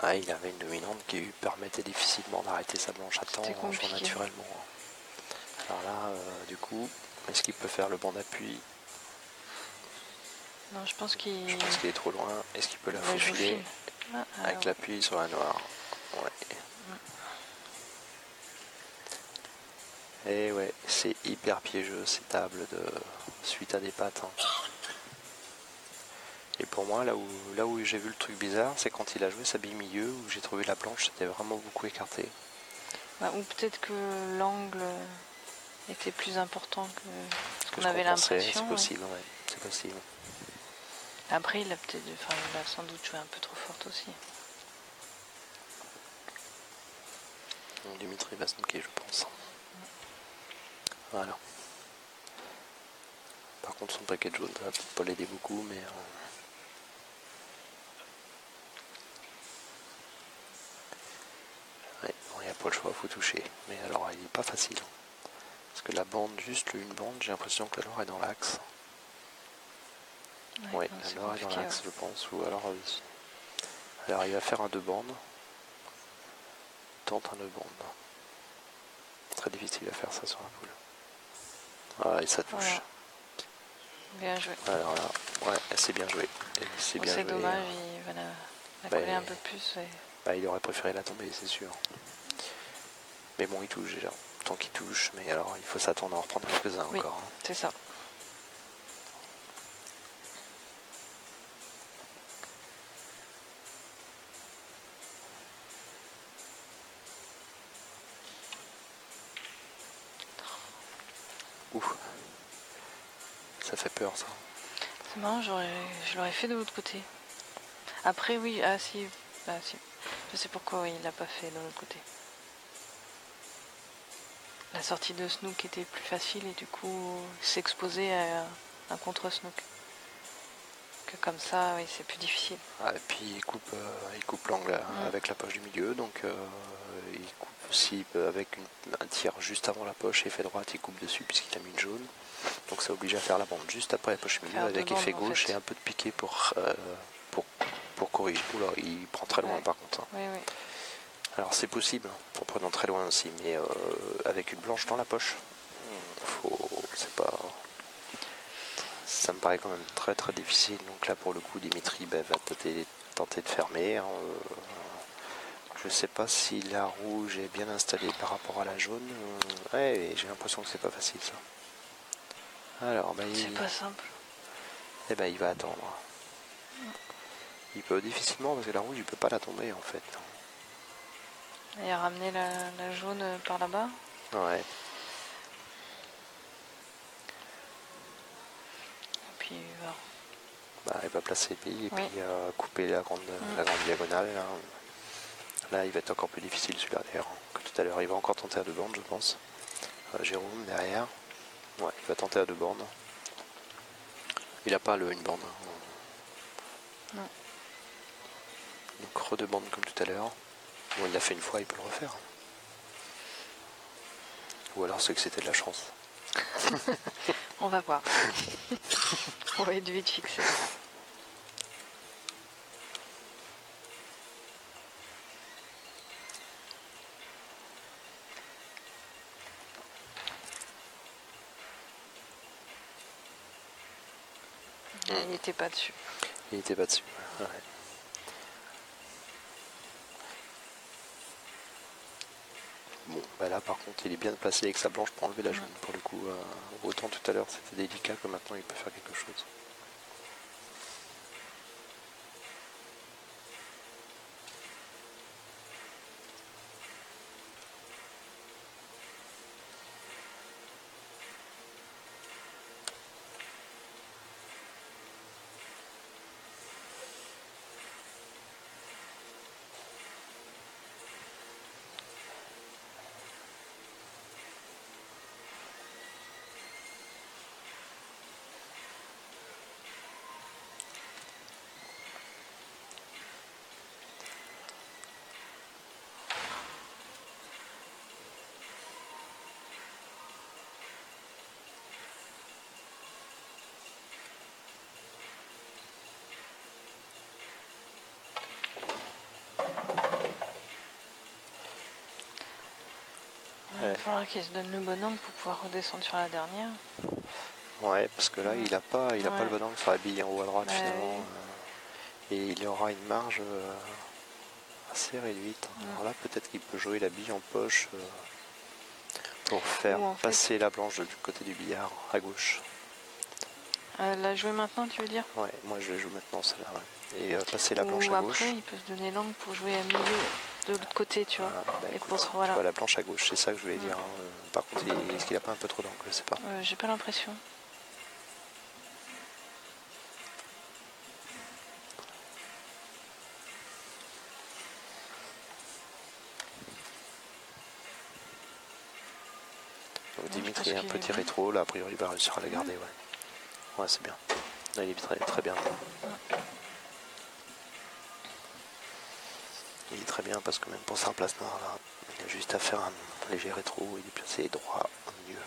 Ah, il avait une dominante qui lui permettait difficilement d'arrêter sa blanche à temps en jouant naturellement. Alors là, du coup, est-ce qu'il peut faire le banc d'appui? Non, je pense qu'il est trop loin. Est-ce qu'il peut la faufiler avec l'appui sur la noire? Ouais. Et ouais, c'est hyper piégeux ces tables suite à des pattes. Hein. Et pour moi, là où j'ai vu le truc bizarre, c'est quand il a joué sa bille milieu, où j'ai trouvé la blanche, c'était vraiment beaucoup écarté. Ou peut-être que l'angle était plus important que ce qu'on avait l'impression. C'est possible, ouais. C'est possible. Après, il a sans doute joué un peu trop forte aussi. Donc, Dimitri va se niquer, je pense. Voilà. Par contre, son paquet de jaune, ça va peut-être pas l'aider beaucoup, mais... Ouais, il n'y a pas le choix, il faut toucher. Mais alors, il n'est pas facile. Parce Parce que la bande, juste une bande, j'ai l'impression que la Loire est dans l'axe. Oui, non, la c'est Loire est dans compliqué, l'axe, je pense. Ou alors, alors il va faire un 2 bandes. Tente un 2 bandes. Très difficile à faire ça sur la poule. Ah, et ça touche. Voilà. Bien joué. Alors là, ouais, c'est bien joué. C'est Bon, bien c'est joué. dommage, il va la Bah, coller un peu plus. Et... Bah, il aurait préféré la tomber, c'est sûr. Mais bon, il touche déjà. Tant qu'il touche, mais alors il faut s'attendre à en reprendre quelques-uns Oui, encore. c'est ça. Ouf. Ça fait peur, ça. C'est marrant, je l'aurais fait de l'autre côté. Après, oui, ah si. Je sais pourquoi il l'a pas fait de l'autre côté. La sortie de Snook était plus facile et du coup s'exposer à un contre-Snook. Que comme ça, oui, c'est plus difficile. Ah, et puis il coupe l'angle avec la poche du milieu, donc il coupe aussi avec un tir juste avant la poche, effet droite, il coupe dessus puisqu'il a mis une jaune. Donc ça oblige à faire la bande juste après la poche milieu Faire avec deux effet bandes, en gauche fait. et un peu de piqué pour corriger. Oula, il prend très loin Ouais. par contre. Hein. Oui, oui. Alors c'est possible, en prenant très loin aussi, mais avec une blanche dans la poche, c'est pas... Ça me paraît quand même très très difficile. Donc là pour le coup Dimitri va tenter de fermer. Hein. Je sais pas si la rouge est bien installée par rapport à la jaune. Ouais, j'ai l'impression que c'est pas facile ça. Alors C'est pas simple. Eh ben il va attendre. Il peut difficilement parce que la rouge il peut pas la tomber en fait. Et ramener la jaune par là-bas. Ouais. Et puis Il va placer le billes et oui. puis couper la grande diagonale. Là, il va être encore plus difficile celui-là d'ailleurs que tout à l'heure. Il va encore tenter à 2 bandes, je pense. Jérôme derrière. Ouais, il va tenter à 2 bandes. Il n'a pas une bande. Non. Donc re 2 bandes comme tout à l'heure. Bon, il l'a fait une fois, il peut le refaire. Ou alors c'est que c'était de la chance. On va voir. On va être vite fixé. Il n'était pas dessus. Il n'était pas dessus. Ouais. Bon, là par contre il est bien placé avec sa blanche pour enlever la jaune. Pour le coup, autant tout à l'heure c'était délicat que maintenant il peut faire quelque chose. Il va falloir qu'il se donne le bon angle pour pouvoir redescendre sur la dernière. Ouais, parce que là, il n'a pas le bon angle sur la bille en haut à droite Ouais. finalement. Et il aura une marge assez réduite. Alors là, peut-être qu'il peut jouer la bille en poche pour faire passer la blanche du côté du billard à gauche. La jouer maintenant, tu veux dire? Ouais, moi je joue maintenant celle-là. Ouais. Et passer la blanche Ou à après, gauche. il peut se donner l'angle pour jouer à milieu de l'autre côté, tu vois. Et Écoute, pour voilà. tu vois la blanche à gauche, c'est ça que je voulais dire. Hein. Par contre, est-ce qu'il n'a pas un peu trop d'angle? Je sais pas. J'ai pas l'impression. Donc Dimitri est un petit rétro, là a priori il va réussir à la garder. Ouais, c'est bien. Là, il est très, très bien. Il est très bien parce que même pour sa place noire, là, il a juste à faire un léger rétro, il est placé droit au milieu.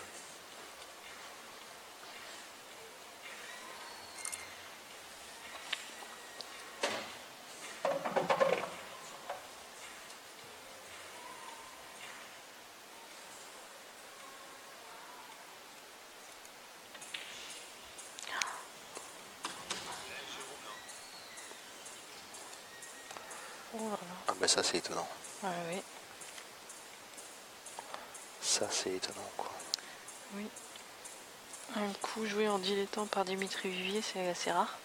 mais ça c'est étonnant. Ouais, oui. Ça c'est étonnant quoi. Oui. Un coup joué en dilettant par Dimitri Vivier, c'est assez rare.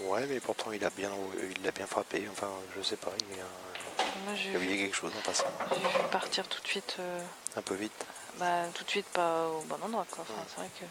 Ouais, mais pourtant il a bien frappé. Enfin, je sais pas, Moi, il a oublié quelque chose en passant. j'ai vu partir tout de suite. Un peu vite. Bah, tout de suite, pas au bon endroit, quoi. Enfin, c'est vrai que.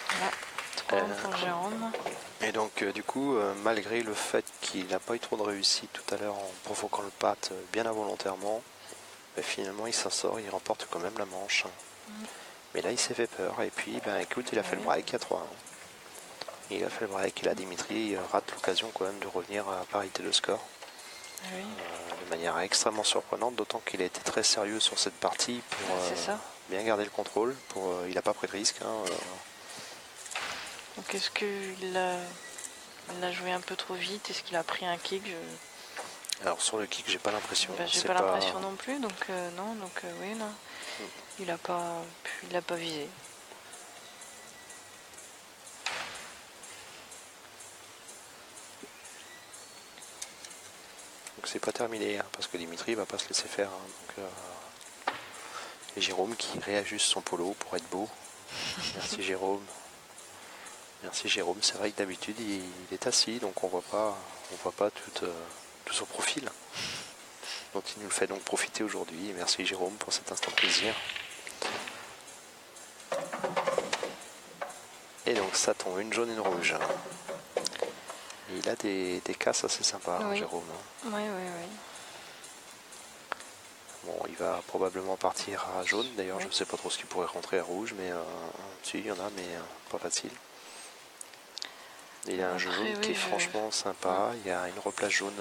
Voilà, 3 pour Jérôme. Et donc du coup, malgré le fait qu'il n'a pas eu trop de réussite tout à l'heure en provoquant le pat bien involontairement, finalement il s'en sort, il remporte quand même la manche. Mais là il s'est fait peur et puis écoute, il a fait le break à 3. Il a fait le break et là Dimitri rate l'occasion quand même de revenir à parité de score. Oui. De manière extrêmement surprenante, d'autant qu'il a été très sérieux sur cette partie pour bien garder le contrôle. Il n'a pas pris de risque. Donc est-ce qu'il a joué un peu trop vite? Est-ce qu'il a pris un kick? Alors sur le kick, j'ai pas l'impression. J'ai pas l'impression non plus, donc non, donc oui, non. Il a pas visé. Donc c'est pas terminé, parce que Dimitri va pas se laisser faire. Et Jérôme qui réajuste son polo pour être beau. Merci Jérôme. Merci Jérôme. C'est vrai que d'habitude il est assis, donc on voit pas tout son profil. Dont il nous le fait donc profiter aujourd'hui. Merci Jérôme pour cet instant de plaisir. Et donc ça tombe, une jaune, une rouge. Et il a des casses assez sympas, oui. Jérôme. Oui. Bon, il va probablement partir à jaune. D'ailleurs, je ne sais pas trop ce qu'il pourrait rentrer à rouge, mais si, il y en a, mais pas facile. Il a un jeu jaune qui est franchement sympa. Il y a une replace jaune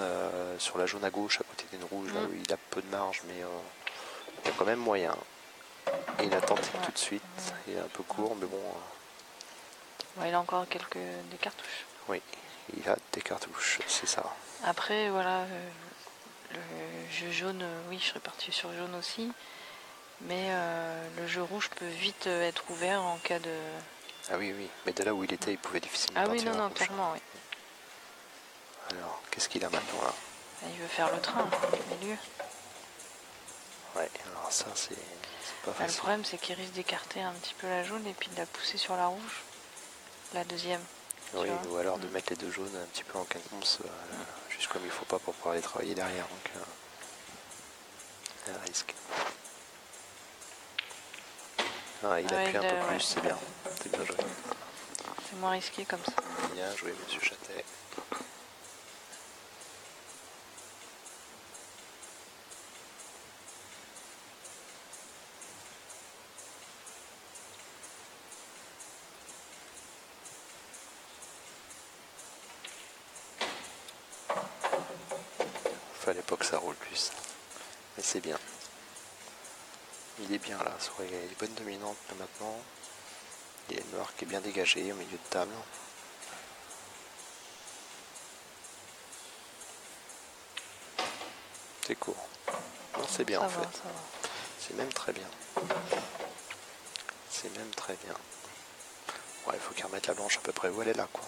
sur la jaune à gauche, à côté d'une rouge, là où il a peu de marge, mais il y a quand même moyen. Et il a tenté tout de suite. Il est un peu court, mais bon. Il a encore des cartouches. Oui, il a des cartouches, c'est ça. Après, voilà, le jeu jaune, oui, je serais parti sur jaune aussi. Mais le jeu rouge peut vite être ouvert en cas de... Ah oui, mais de là où il était, il pouvait difficilement partir. Ah oui, non, clairement, oui. Alors, qu'est-ce qu'il a maintenant là? Il veut faire le train, au milieu. Ouais, alors ça, c'est pas facile. Le problème, c'est qu'il risque d'écarter un petit peu la jaune et puis de la pousser sur la rouge. La deuxième. Oui, ou alors de mettre les deux jaunes un petit peu en quinconce, juste comme il faut pas pour pouvoir les travailler derrière. Donc, un risque. Ah, il appuie un peu plus, c'est bien. C'est bien joué. C'est moins risqué comme ça. Bien joué, monsieur Châtelet. Fallait pas que ça roule plus. Mais c'est bien. Il est bien là, sur les bonnes dominantes maintenant. Il y a une noire qui est bien dégagée au milieu de table. C'est court. Non, c'est bien en fait. C'est même très bien. C'est même très bien. Ouais, il faut qu'il remette la blanche à peu près où elle est là, quoi.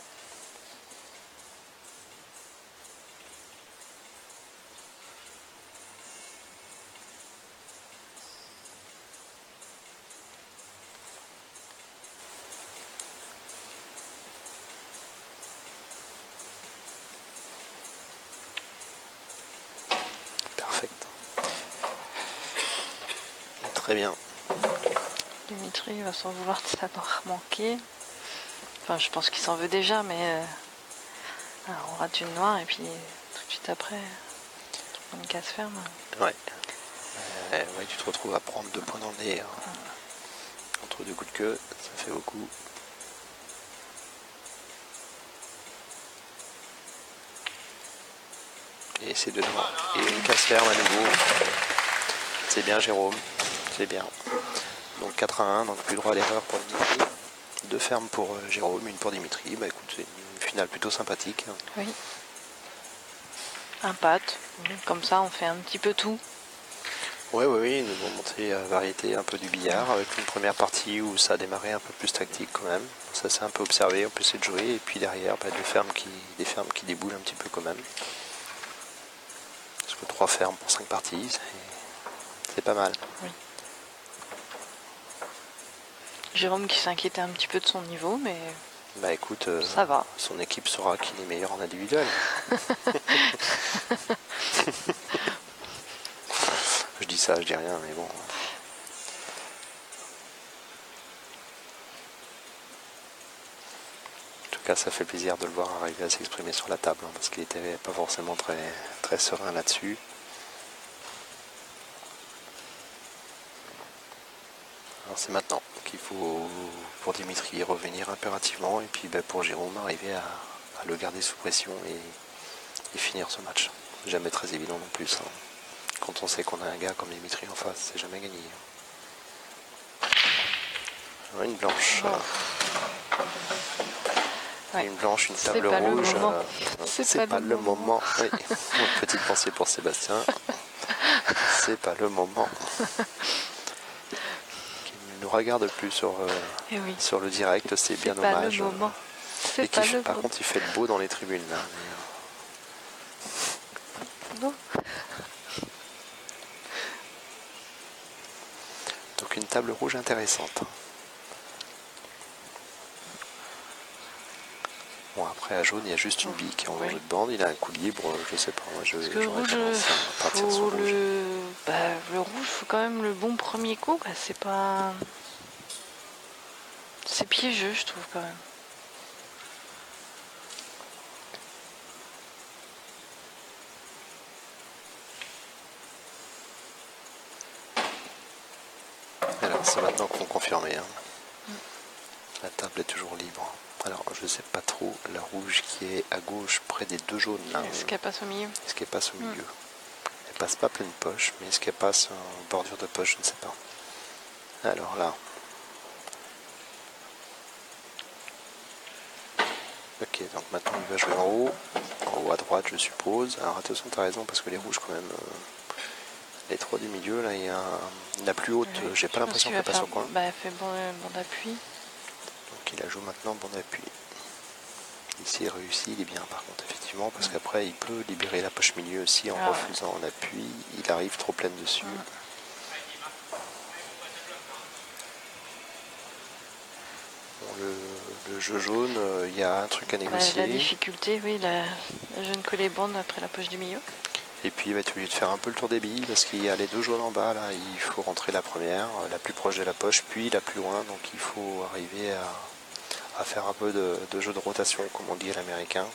Très bien. Dimitri va s'en vouloir de s'avoir manqué. Enfin, je pense qu'il s'en veut déjà, mais on rate une noire et puis tout de suite après, une casse ferme. Ouais. Ouais, tu te retrouves à prendre 2 points dans le nez. Entre 2 coups de queue, ça fait beaucoup. Et c'est 2 noirs. Et une casse ferme à nouveau. C'est bien Jérôme. C'est bien. Donc 4-1, donc plus droit à l'erreur pour Dimitri. 2 fermes pour Jérôme, une pour Dimitri. Bah écoute, c'est une finale plutôt sympathique. Oui. Un pâte, comme ça on fait un petit peu tout. Oui, ils nous ont montré la variété un peu du billard, avec une première partie où ça a démarré un peu plus tactique quand même. Ça s'est un peu observé, on peut essayer de jouer, et puis derrière, des fermes qui déboulent un petit peu quand même. Parce que 3 fermes pour 5 parties, c'est pas mal. Oui. Jérôme qui s'inquiétait un petit peu de son niveau, mais Bah écoute, ça va. Son équipe saura qu'il est meilleur en individuel. Je dis ça, je dis rien, mais bon. En tout cas, ça fait plaisir de le voir arriver à s'exprimer sur la table, hein, parce qu'il n'était pas forcément très, très serein là-dessus. Alors c'est maintenant qu'il faut, pour Dimitri, revenir impérativement, et puis pour Jérôme, arriver à le garder sous pression et finir ce match. Jamais très évident non plus. Hein. Quand on sait qu'on a un gars comme Dimitri en face, c'est jamais gagné. Une blanche. Ouais. Une blanche, une table rouge. C'est pas le moment. Oui. Petite pensée pour Sébastien. C'est pas le moment. Il ne nous regarde plus sur le direct, c'est bien dommage. Le moment. Et par contre, il fait le beau dans les tribunes. Là. Non. Donc une table rouge intéressante. Bon, après à jaune, il y a juste une bille qui est en jeu de bande. Il a un coup libre, je sais pas. Moi, le rouge, le rouge, faut quand même le bon premier coup. Bah, c'est pas. C'est piégeux, je trouve quand même. Alors, c'est maintenant qu'on confirme. Hein. La table est toujours libre. Alors, je sais pas trop, la rouge qui est à gauche, près des 2 jaunes. Est-ce qu'elle passe au milieu? Est-ce qu'elle passe au milieu? Elle passe pas pleine poche, mais est-ce qu'elle passe en bordure de poche? Je ne sais pas. Alors là. Ok, donc maintenant il va jouer en haut à droite, je suppose. Alors attention, t'as raison, parce que les rouges, quand même, les 3 du milieu, là, il y a la plus haute, j'ai pas l'impression qu'elle passe au coin. Bah, elle fait bon d'appui. Donc il la joue maintenant bon d'appui. Ici il réussit, il est bien par contre, effectivement, parce qu'après il peut libérer la poche milieu aussi en refusant en appui. Il arrive trop pleine dessus. Bon, le jeu jaune, il y a un truc à négocier. La difficulté, oui, la jaune collée bande après la poche du milieu. Et puis tu es obligé de faire un peu le tour des billes, parce qu'il y a les 2 jaunes en bas, là, il faut rentrer la première, la plus proche de la poche, puis la plus loin, donc il faut arriver à faire un peu de jeu de rotation, comme on dit à l'américain.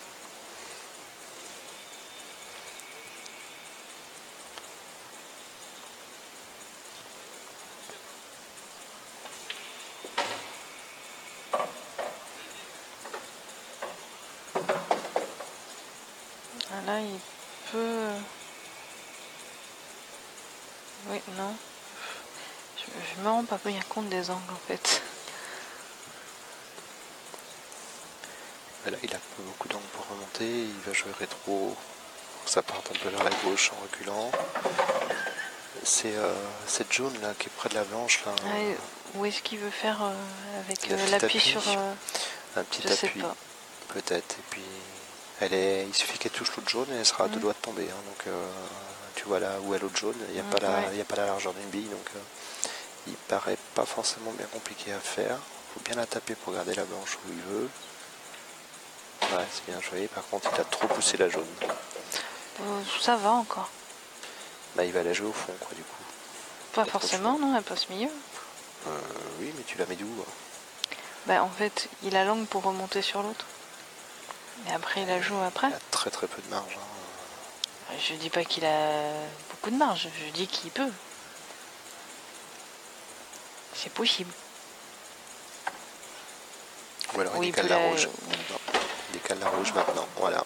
Là, il peut... Oui, non. Je me rends pas bien compte des angles, en fait. Là, il a pas beaucoup d'angles pour remonter, il va jouer rétro, ça part un peu vers la gauche en reculant. C'est cette jaune là qui est près de la blanche là. Où est-ce qu'il veut faire avec l'appui sur... un petit appui, peut-être. Et puis il suffit qu'elle touche l'autre jaune et elle sera à 2 doigts de tomber. Hein. Donc tu vois là où est l'autre jaune, il n'y a pas la largeur d'une bille, donc il paraît pas forcément bien compliqué à faire. Il faut bien la taper pour garder la blanche où il veut. Ouais, c'est bien joué. Par contre, il a trop poussé la jaune. Ça va encore. Bah, il va la jouer au fond, quoi, du coup. Pas forcément, non, elle passe milieu. Oui, mais tu la mets d'où? Bah, en fait, il a l'angle pour remonter sur l'autre. Et après, il la joue après. Il a très très peu de marge. Hein. Je dis pas qu'il a beaucoup de marge, je dis qu'il peut. C'est possible. Ou alors il décale la rouge. Non, il décale la rouge maintenant, voilà.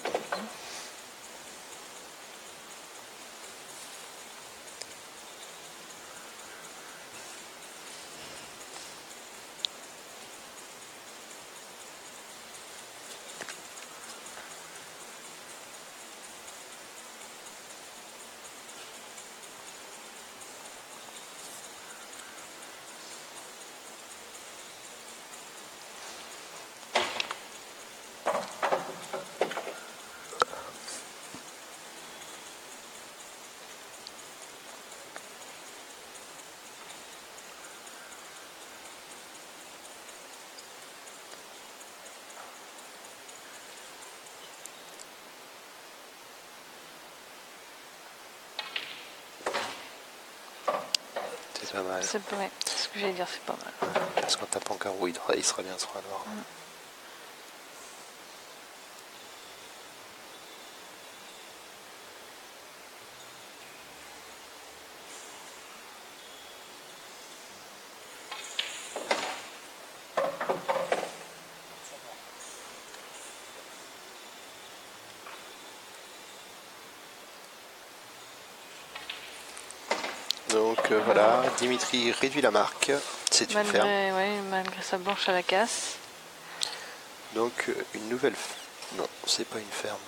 c'est pas mal. C'est ouais, ce que j'allais dire, c'est pas mal. Parce qu'on tape en carreau, il sera bien sur un noir. Donc voilà, Dimitri réduit la marque, c'est une ferme. Malgré sa blanche à la casse. Donc une nouvelle... Non, c'est pas une ferme.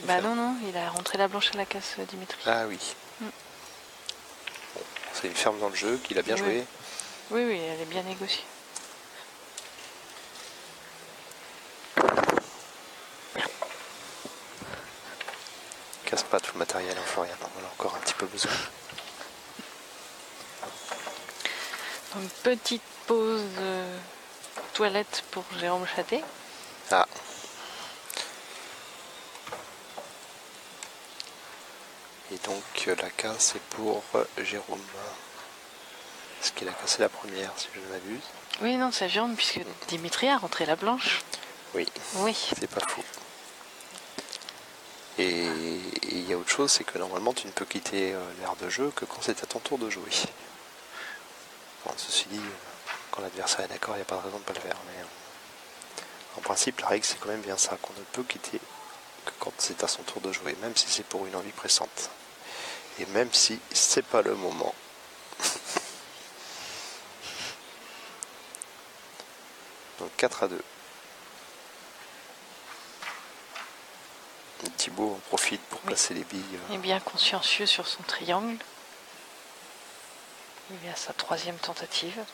Bah non, il a rentré la blanche à la casse, Dimitri. Ah oui. Bon, c'est une ferme dans le jeu, qu'il a bien joué. Oui, elle est bien négociée. Casse pas tout le matériel, hein, Florian, on en a encore un petit peu besoin. Donc, petite pause toilette pour Jérôme Châté. Ah. Et donc la casse c'est pour Jérôme. Est-ce qu'il a cassé la première, si je ne m'abuse? Oui, non, c'est Jérôme, puisque Dimitri a rentré la blanche. Oui, c'est pas faux. Et il y a autre chose, c'est que normalement tu ne peux quitter l'aire de jeu que quand c'est à ton tour de jouer. Bon, ceci dit, quand l'adversaire est d'accord, il n'y a pas de raison de ne pas le faire. Mais en principe, la règle c'est quand même bien ça, qu'on ne peut quitter que quand c'est à son tour de jouer, même si c'est pour une envie pressante. Et même si c'est pas le moment. Donc 4-2. Thibaut en profite pour passer les billes. Il est bien consciencieux sur son triangle. Il est à sa 3e tentative.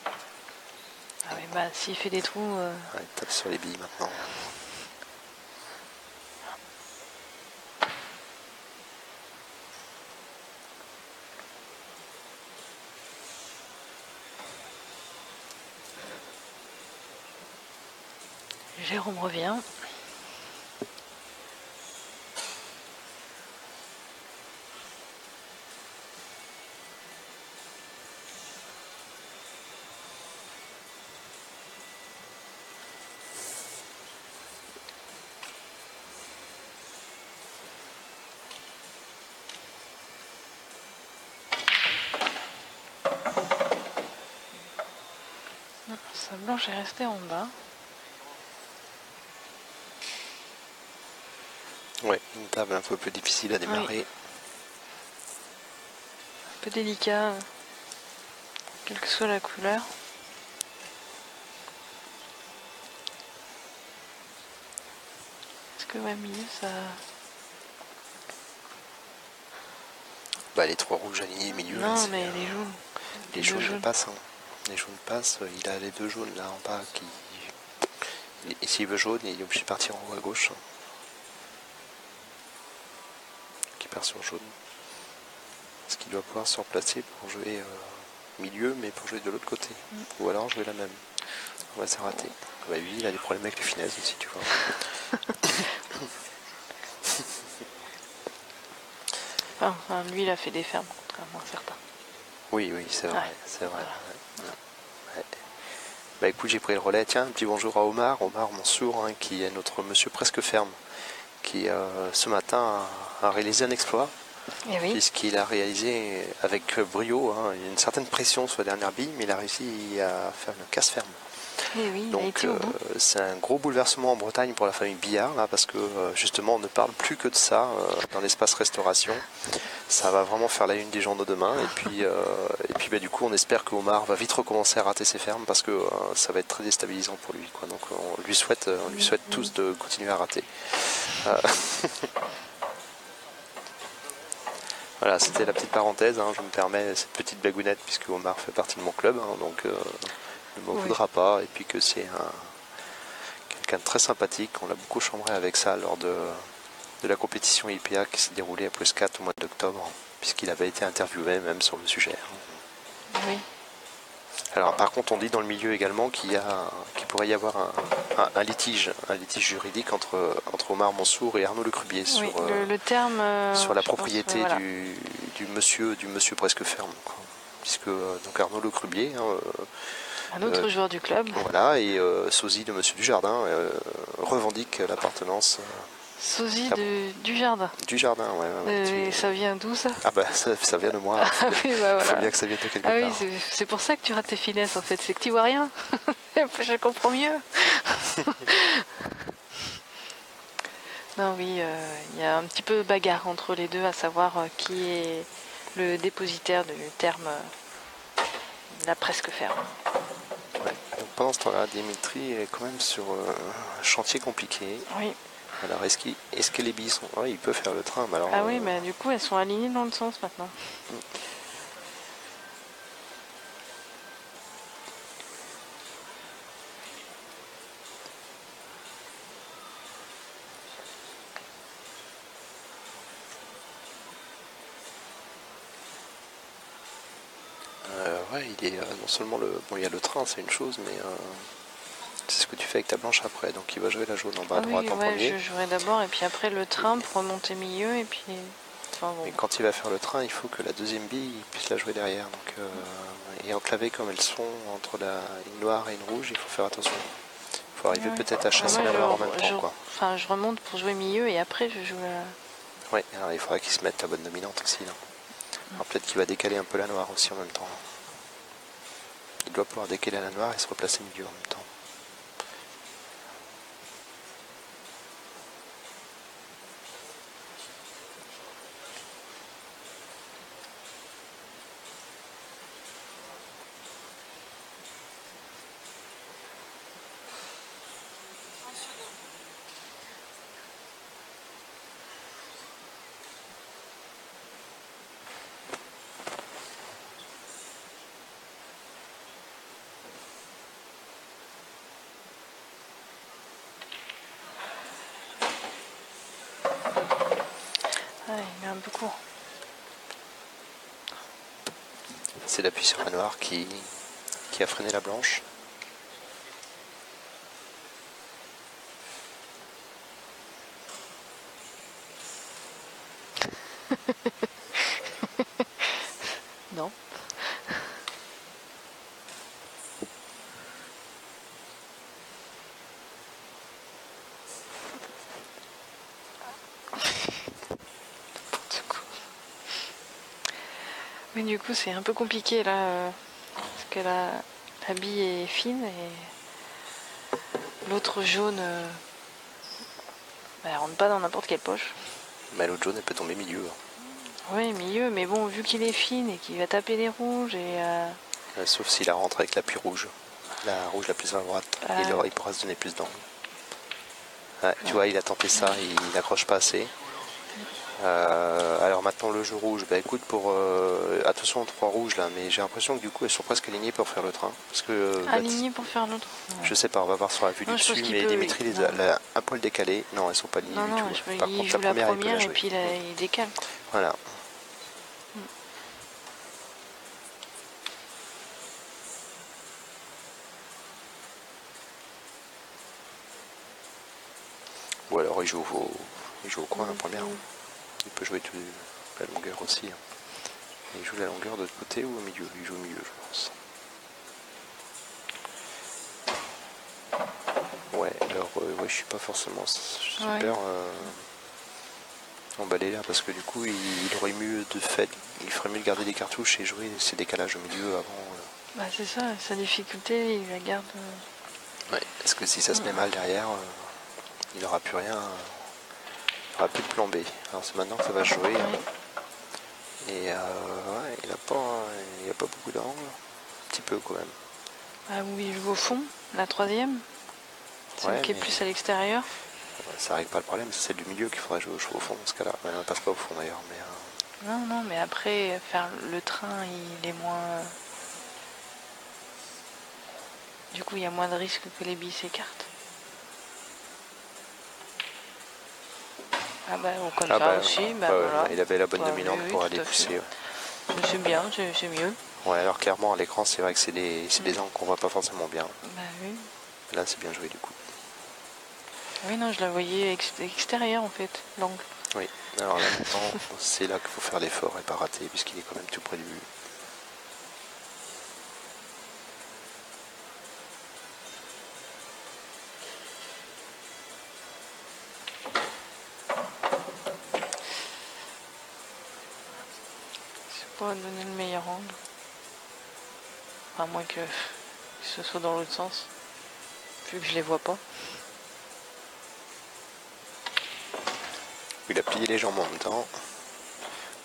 Ah oui, bah s'il fait des trous... Il tape sur les billes maintenant. Jérôme revient. Sa blanche est restée en bas. Ouais, une table un peu plus difficile à démarrer. Un peu délicat, quelle que soit la couleur. Est-ce que au milieu ça... Bah les 3 rouges alignés milieu. Non, là, mais les jaunes. Les jaunes passent. Hein. Les jaunes passent. Il a les 2 jaunes là en bas qui... Et s'il veut jaune, il est obligé de partir en haut à gauche. Qui part sur jaune. Est-ce qu'il doit pouvoir se replacer pour jouer milieu, mais pour jouer de l'autre côté? Ou alors jouer la même? Ouais, c'est raté. Bah, lui, il a des problèmes avec les finesses aussi, tu vois. Enfin, lui, il a fait des fermes, contrairement à certains. Oui, c'est vrai. C'est vrai. Ouais. Bah écoute, j'ai pris le relais. Tiens, un petit bonjour à Omar Mansour, hein, qui est notre monsieur presque ferme, qui ce matin a réalisé un exploit. Puisqu'il a réalisé avec brio, hein, une certaine pression sur la dernière bille, mais il a réussi à faire une casse ferme. Donc c'est un gros bouleversement en Bretagne pour la famille Billard, là, parce que justement on ne parle plus que de ça dans l'espace restauration. Ça va vraiment faire la une des journaux demain. Et puis bah, du coup on espère que Omar va vite recommencer à rater ses fermes, parce que ça va être très déstabilisant pour lui, quoi. Donc on lui souhaite tous de continuer à rater. Voilà, c'était la petite parenthèse, hein, je me permets cette petite blagounette puisque Omar fait partie de mon club, hein, donc ne m'en voudra pas, et puis que c'est quelqu'un de très sympathique. On l'a beaucoup chambré avec ça lors de la compétition IPA qui s'est déroulée à +4 au mois d'octobre, puisqu'il avait été interviewé même sur le sujet. Oui. Alors par contre on dit dans le milieu également qu'il pourrait y avoir un litige juridique entre Omar Mansour et Arnaud Lecrubier sur, le terme, sur la propriété du monsieur presque ferme, quoi. puisque donc Arnaud Le Crubier, hein, Un autre joueur du club. voilà, et sosie de Monsieur Dujardin, revendique l'appartenance Sosie du jardin. du jardin. Et ça vient d'où ça? Ah bah ça vient de moi. Ah oui, bah Il faut voilà. bien que ça vienne de quelque Ah oui, part. c'est pour ça que tu rates tes finesses en fait, c'est que tu vois rien. Je comprends mieux. Non, oui, il y a un petit peu bagarre entre les deux, à savoir qui est le dépositaire du terme la presque ferme. Ouais. Donc, pendant ce temps-là, Dimitri est quand même sur un chantier compliqué. Oui. Alors est-ce que les billes sont... Ouais, il peut faire le train, mais alors... Ah oui, mais du coup elles sont alignées dans le sens maintenant. Ouais, il est non seulement le... Bon, il y a le train, c'est une chose, mais c'est ce que tu fais avec ta blanche après. Donc il va jouer la jaune en bas à droite en premier. Je jouerai d'abord et puis après le train pour remonter milieu et puis... Enfin, bon. Et quand il va faire le train, il faut que la deuxième bille il puisse la jouer derrière. Donc, et enclavées comme elles sont entre une noire et une rouge, il faut faire attention. Il faut arriver peut-être à chasser la noire en même temps. Quoi. Enfin, je remonte pour jouer milieu et après je joue la... Oui, alors il faudra qu'il se mette la bonne dominante aussi. Là. Alors peut-être qu'il va décaler un peu la noire aussi en même temps. Il doit pouvoir décaler la noire et se replacer milieu en même temps. Ah, il est un peu court. C'est l'appui sur la noire qui a freiné la blanche. Non. Mais du coup c'est un peu compliqué là, parce que la bille est fine et l'autre jaune, elle rentre pas dans n'importe quelle poche. Mais l'autre jaune elle peut tomber milieu. Oui, milieu, mais bon, vu qu'il est fine et qu'il va taper les rouges et... Sauf s'il la rentre avec l'appui rouge. La rouge la plus à droite. Il pourra se donner plus d'angle. Ouais, tu vois, il a tenté ça, il n'accroche pas assez. Alors maintenant le jeu rouge, bah écoute, pour attention aux 3 rouges là, mais j'ai l'impression que du coup elles sont presque alignées pour faire le train. Parce que, alignées pour faire l'autre. Je sais pas, on va voir sur la vue du dessus, mais Dimitri les a un poil décalées. Non, elles sont pas alignées du tout. Par contre, la première et puis il décale. Voilà. Ou alors il joue au coin la première. Il peut jouer la longueur aussi. Il joue la longueur de l'autre côté ou au milieu? Il joue au milieu, je pense. Ouais, alors je suis pas forcément super emballé là parce que du coup il aurait mieux il ferait mieux de garder des cartouches et jouer ces décalages au milieu avant. Bah c'est ça, sa difficulté, il la garde. Ouais, parce que si ça se met mal derrière, il n'aura plus rien. Il n'aura plus de plan B. Alors c'est maintenant que ça va jouer. Et il n'a pas beaucoup d'angle. Un petit peu quand même. Ah oui, il joue au fond, la troisième. Celle qui est plus à l'extérieur. Ça règle pas le problème, c'est celle du milieu qu'il faudrait jouer au fond dans ce cas-là. Elle ne passe pas au fond d'ailleurs. Mais, Non, mais après, faire le train, il est moins... Du coup, il y a moins de risques que les billes s'écartent. Ah bah, comme ça aussi. Voilà. Il avait la bonne dominante pour aller pousser. C'est bien, c'est mieux. Ouais, alors clairement, à l'écran, c'est vrai que c'est des angles qu'on voit pas forcément bien. Bah oui. Là, c'est bien joué du coup. Oui, non, je la voyais extérieure en fait, l'angle. Oui, alors là maintenant, c'est là qu'il faut faire l'effort et pas rater, puisqu'il est quand même tout près du but. pas donner le meilleur angle. À moins que ce soit dans l'autre sens. Vu que je les vois pas. Il a plié les jambes en même temps.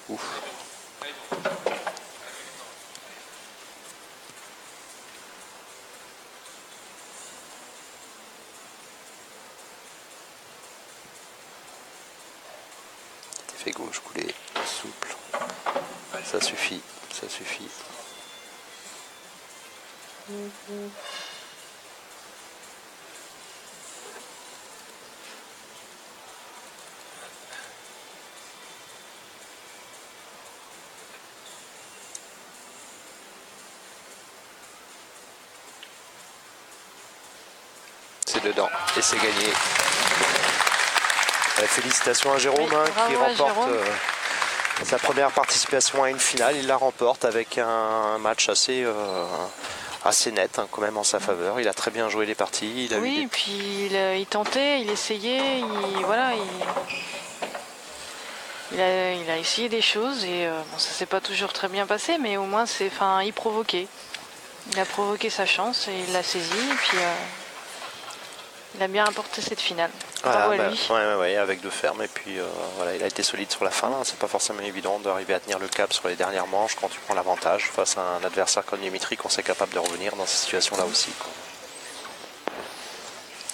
Ouf. Fait gauche coulé, souple. Ça suffit, ça suffit. C'est dedans et c'est gagné. Félicitations à Jérôme Oui, qui bravo à remporte Jérôme. sa première participation à une finale. Il la remporte avec un match assez net quand même en sa faveur. Il a très bien joué les parties. Il a eu Oui, des- et puis il tentait, il essayait, il a essayé des choses et bon, ça s'est pas toujours très bien passé, mais au moins il provoquait. Il a provoqué sa chance et il l'a saisi et puis il a bien apporté cette finale. Bravo à lui. Ouais, avec de ferme et puis voilà, il a été solide sur la fin. C'est pas forcément évident d'arriver à tenir le cap sur les dernières manches quand tu prends l'avantage face à un adversaire comme Dimitri, qu'on sait capable de revenir dans ces situations-là aussi, quoi.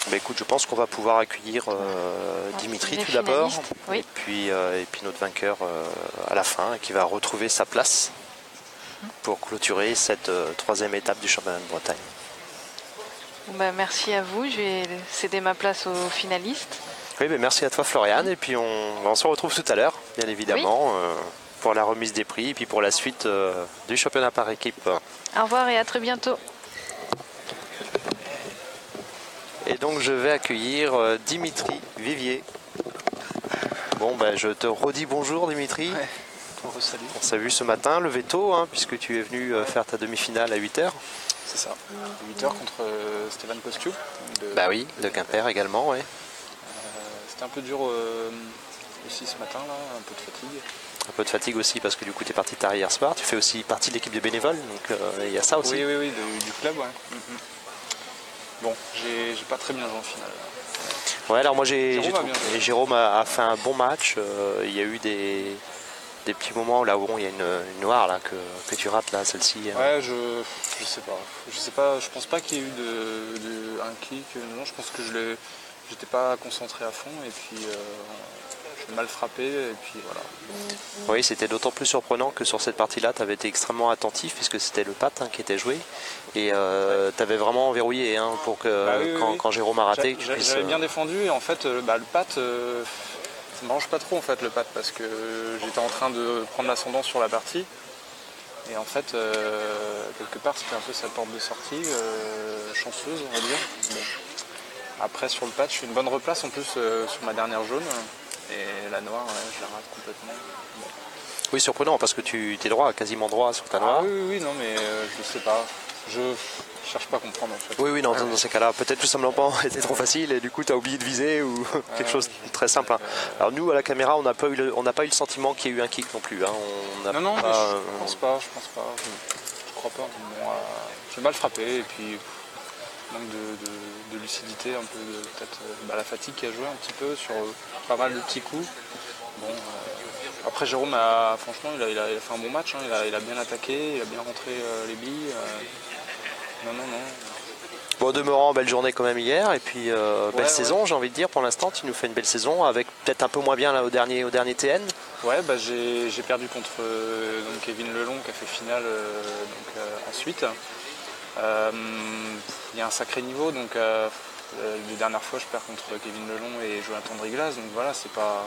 Bah, écoute, je pense qu'on va pouvoir accueillir Dimitri les tout d'abord, finalistes, oui. et puis notre vainqueur à la fin, qui va retrouver sa place pour clôturer cette troisième étape du championnat de Bretagne. Bon, bah, merci à vous, je vais céder ma place aux finalistes. Oui, mais merci à toi Florian, et puis on se retrouve tout à l'heure, bien évidemment, pour la remise des prix et puis pour la suite du championnat par équipe. Au revoir et à très bientôt. Et donc je vais accueillir Dimitri Vivier. Bon, ben je te redis bonjour Dimitri. Ouais. Salut. On s'est vu ce matin, levé tôt, puisque tu es venu faire ta demi-finale à 8h. C'est ça. 8h contre Stéphane Kostiou. Bah oui, de Quimper également, ouais. C'était un peu dur aussi ce matin, là, un peu de fatigue. Un peu de fatigue aussi parce que du coup tu es parti tard hier soir. Tu fais aussi partie de l'équipe de bénévoles, donc il y a ça aussi. Oui, du club, ouais. Bon, j'ai pas très bien joué en finale. Ouais, alors moi Jérôme a fait un bon match. Il y a eu des petits moments là où il y a une noire là que tu rates là, celle-ci. Ouais, je sais pas. Je pense pas qu'il y ait eu un kick. Non, je pense que j'étais pas concentré à fond et puis j'ai mal frappé et puis voilà. Oui, c'était d'autant plus surprenant que sur cette partie-là, tu avais été extrêmement attentif puisque c'était le pat qui était joué et tu avais vraiment verrouillé pour que quand Jérôme a raté, que tu puisses... J'avais bien défendu et en fait le pat, ça ne m'arrange pas trop en fait le pat parce que j'étais en train de prendre l'ascendant sur la partie et en fait quelque part c'était un peu sa porte de sortie, chanceuse on va dire. Bon. Après sur le pat, je fais une bonne replace en plus sur ma dernière jaune. Et la noire, je la rate complètement. Bon. Oui, surprenant parce que tu es droit, quasiment droit sur ta noire. Oui, non, mais je sais pas. Je cherche pas à comprendre en fait. Oui, non, dans ces cas-là, peut-être tout simplement était trop facile et du coup tu as oublié de viser ou quelque chose de très simple. Alors nous à la caméra, on n'a pas eu le sentiment qu'il y ait eu un kick non plus. Non, mais je pense pas. Je crois pas. Bon, j'ai mal frappé et puis manque de lucidité, un peu peut-être la fatigue qui a joué un petit peu sur pas mal de petits coups. Bon, après Jérôme franchement il a fait un bon match, il a bien attaqué, il a bien rentré les billes. Non. Bon, demeurant, belle journée quand même hier et puis belle saison, j'ai envie de dire pour l'instant. Tu nous fais une belle saison avec peut-être un peu moins bien là au dernier TN. Ouais, j'ai perdu contre Kevin Lelong qui a fait finale ensuite. Il y a un sacré niveau, donc les dernières fois je perds contre Kevin Lelong et Jonathan Driglas, donc voilà, c'est pas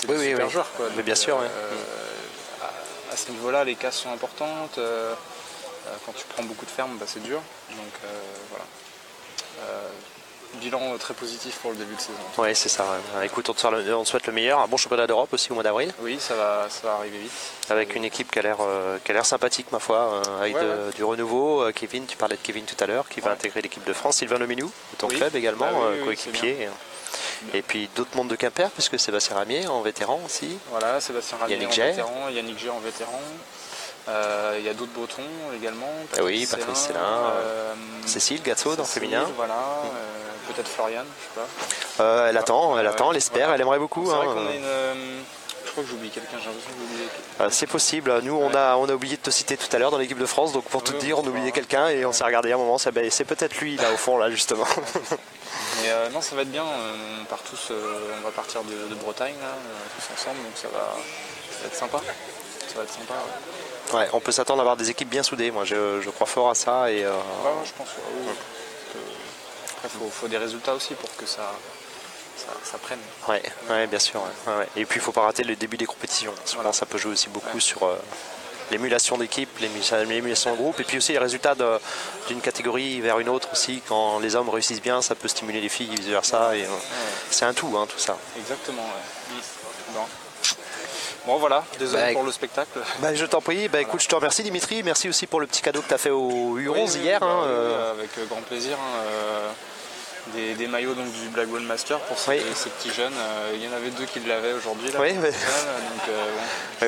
des super joueurs quoi. Mais bien sûr, à ce niveau-là, les casses sont importantes. Quand tu prends beaucoup de ferme, c'est dur. Donc voilà. bilan très positif pour le début de saison. Ouais, c'est ça. Ouais. Écoute, on te souhaite le meilleur. Un bon championnat d'Europe aussi au mois d'avril. Oui, ça va arriver vite. Avec une équipe qui a l'air sympathique, ma foi, avec du renouveau. Kevin, tu parlais de Kevin tout à l'heure, qui va intégrer l'équipe de France. Sylvain Leminou, de ton club également, coéquipier. Et puis d'autres mondes de Quimper, puisque Sébastien Ramier en vétéran aussi. Voilà, Sébastien Ramier Yannick en Jay. vétéran, Yannick Jay en vétéran. Il y a d'autres Bretons également. Patrice Célin, Cécile Gatsaud en féminin. Voilà, peut-être Floriane, je sais pas. Elle attend, elle espère, elle aimerait beaucoup. C'est vrai qu'on a je crois que j'oublie quelqu'un, j'ai l'impression que j'ai oublié quelqu'un. C'est possible, nous on a oublié de te citer tout à l'heure dans l'équipe de France, donc pour tout te dire, on a oublié quelqu'un et on s'est regardé un moment, c'est peut-être lui là au fond là justement. Mais non, ça va être bien, on va partir de Bretagne là, tous ensemble, donc ça va être sympa. Ça va être sympa. Ouais, on peut s'attendre à avoir des équipes bien soudées, moi je crois fort à ça. Et, ouais, je pense. Après, il faut des résultats aussi pour que ça prenne. Ouais, bien sûr. Ouais. Et puis il ne faut pas rater le début des compétitions. Je pense que ça peut jouer aussi beaucoup sur l'émulation d'équipe, l'émulation de groupe, et puis aussi les résultats d'une catégorie vers une autre aussi. Quand les hommes réussissent bien, ça peut stimuler les filles, vice versa. Et c'est un tout, tout ça. Exactement. Ouais. Bon voilà, désolé pour le spectacle. Je t'en prie, écoute, je te remercie Dimitri, merci aussi pour le petit cadeau que tu as fait au U11 hier. Avec grand plaisir. Des maillots donc, du Black Ball Master pour ces petits jeunes. Il y en avait 2 qui l'avaient aujourd'hui. Là,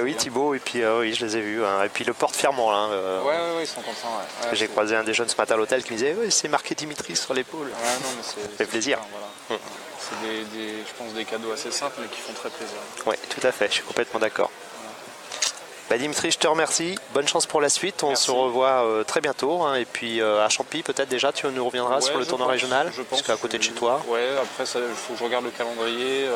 oui, Thibaut, et puis je les ai vus. Et puis le porte-fermant. Ouais, ils sont contents. J'ai croisé un des jeunes ce matin à l'hôtel qui me disait c'est marqué Dimitri sur l'épaule. Ça fait plaisir. Voilà. C'est je pense des cadeaux assez simples mais qui font très plaisir. Oui, tout à fait, je suis complètement d'accord. Dimitri, je te remercie. Bonne chance pour la suite. On se revoit très bientôt. Et puis à Champy, peut-être déjà, tu nous reviendras sur le tournoi régional, parce qu'à côté de chez toi. Ouais, après, il faut que je regarde le calendrier.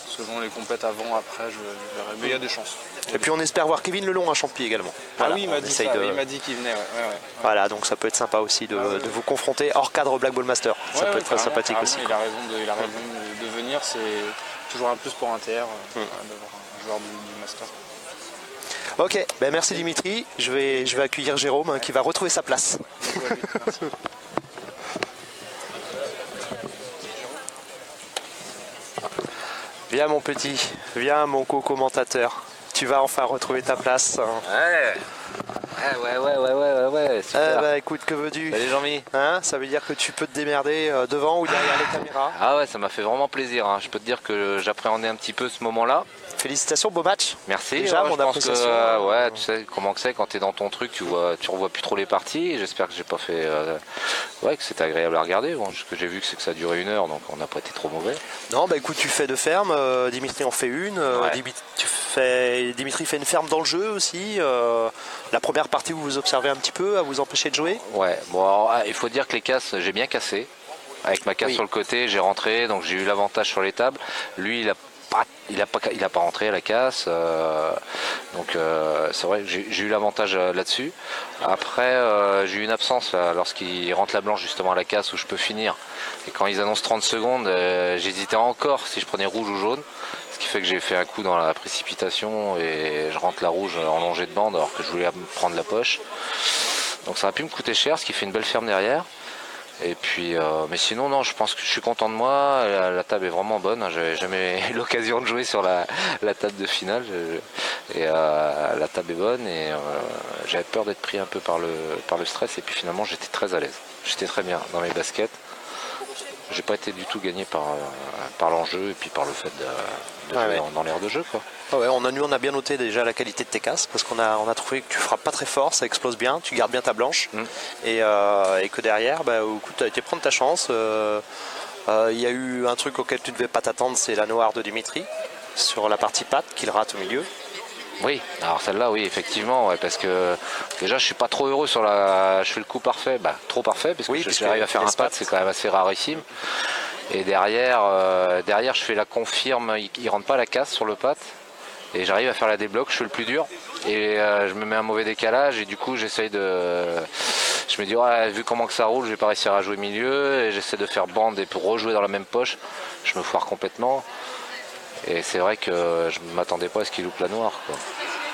Selon les compètes avant, après, je verrai. Mais il y a des chances. Et puis on espère voir Kevin Lelong à Champy également. Voilà, oui, il m'a dit ça. Il m'a dit qu'il venait. Ouais. Voilà, donc ça peut être sympa aussi de vous confronter hors cadre Black Ball Master. Ça peut être très sympathique aussi. Il a raison de venir. C'est toujours un plus pour un TR d'avoir un joueur du Master. Ok, merci Dimitri. Je vais accueillir Jérôme qui va retrouver sa place. Merci. Viens mon petit, viens mon co-commentateur. Tu vas enfin retrouver ta place. Ouais, super. Écoute, que veux-tu? Salut Jean-Mi. Ça veut dire que tu peux te démerder devant ou derrière les caméras. Ah ouais, ça m'a fait vraiment plaisir. Je peux te dire que j'appréhendais un petit peu ce moment-là. Félicitations, beau match. Merci. Déjà, je pense que tu sais comment que c'est quand tu es dans ton truc, tu revois plus trop les parties. J'espère que j'ai pas fait que c'était agréable à regarder. Bon, ce que j'ai vu c'est que ça a duré 1 heure, donc on n'a pas été trop mauvais. Non, écoute, tu fais 2 fermes, Dimitri en fait une. Dimitri fait une ferme dans le jeu aussi. La première partie où vous observez un petit peu à vous empêcher de jouer. Ouais, bon alors, il faut dire que les casses, j'ai bien cassé. Avec ma casse sur le côté, j'ai rentré, donc j'ai eu l'avantage sur les tables. Lui, il a pas rentré à la casse, donc c'est vrai que j'ai eu l'avantage là-dessus. Après j'ai eu une absence lorsqu'il rentre la blanche justement à la casse où je peux finir, et quand ils annoncent 30 secondes j'hésitais encore si je prenais rouge ou jaune, ce qui fait que j'ai fait un coup dans la précipitation et je rentre la rouge en longée de bande alors que je voulais prendre la poche, donc ça a pu me coûter cher, ce qui fait une belle ferme derrière. Et puis, mais sinon, non, je pense que je suis content de moi. La table est vraiment bonne. J'avais jamais eu l'occasion de jouer sur la table de finale. La table est bonne et j'avais peur d'être pris un peu par le stress. Et puis finalement, j'étais très à l'aise. J'étais très bien dans mes baskets. J'ai pas été du tout gagné par l'enjeu et puis par le fait de jouer dans l'air de jeu, quoi. On a bien noté déjà la qualité de tes casses parce qu'on a trouvé que tu frappes pas très fort, ça explose bien, tu gardes bien ta blanche et que derrière, écoute, tu as été prendre ta chance. Il y a eu un truc auquel tu devais pas t'attendre, c'est la noire de Dimitri sur la partie patte qu'il rate au milieu. Oui, alors celle-là, oui, effectivement, parce que déjà je suis pas trop heureux sur je fais le coup parfait, trop parfait, parce que j'arrive à faire un patte, c'est quand même assez rarissime. Et derrière je fais la confirme, il rentre pas la casse sur le patte, et j'arrive à faire la débloque, je fais le plus dur, et je me mets un mauvais décalage, et du coup j'essaye je me dis, vu comment que ça roule, je vais pas réussir à jouer milieu, et j'essaie de faire bande et pour rejouer dans la même poche, je me foire complètement. Et c'est vrai que je ne m'attendais pas à ce qu'il loupe la noire, quoi.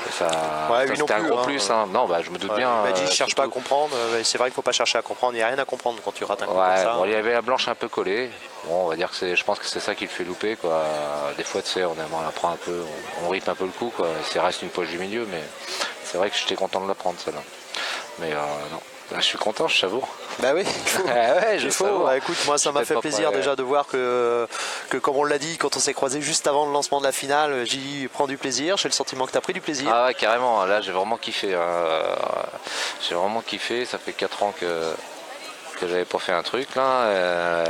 Et ça, Ouais, ça, lui non c'était un plus, gros hein. plus. Hein. Non, bah, je me doute Ouais, bien. il m'a dit, je cherche pas à surtout- comprendre. C'est vrai qu'il faut pas chercher à comprendre. Il n'y a rien à comprendre quand tu rates un coup comme Ouais, ça. bon, il y avait la blanche un peu collée. Bon, on va dire que je pense que c'est ça qui le fait louper, quoi. Des fois, tu sais, on la prend un peu, on rythme un peu le coup, quoi. Ça reste une poche du milieu, mais c'est vrai que j'étais content de la prendre, celle-là. Mais non, là, je suis content, je savoure. Bah oui, il faut. Ouais, je Il faut. savoure. Bah, écoute, moi ça Je m'a suis fait peut-être plaisir pas prêt. déjà de voir que comme on l'a dit, quand on s'est croisé juste avant le lancement de la finale, j'ai dit prends du plaisir. J'ai le sentiment que tu as pris du plaisir. Ah ouais, carrément, là, j'ai vraiment kiffé. Hein. J'ai vraiment kiffé, ça fait 4 ans que j'avais pas fait un truc, là.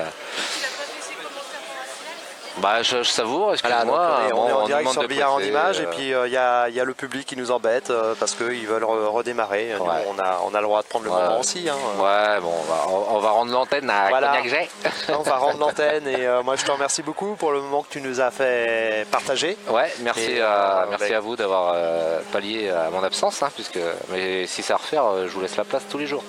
Bah, je savoure, Voilà, donc excuse-moi. on est Bon, en nous direct demande sur de le billard en presser, image et puis il y a le public qui nous embête parce qu'ils veulent redémarrer. Nous, Ouais. on a le droit de prendre le Ouais. moment aussi. Hein. Ouais, bon, on va rendre l'antenne à Voilà. Cognac Jet. On va rendre l'antenne et moi je te remercie beaucoup pour le moment que tu nous as fait partager. Ouais, merci, Et, merci à vous d'avoir pallié à mon absence, hein, mais si c'est à refaire, je vous laisse la place tous les jours.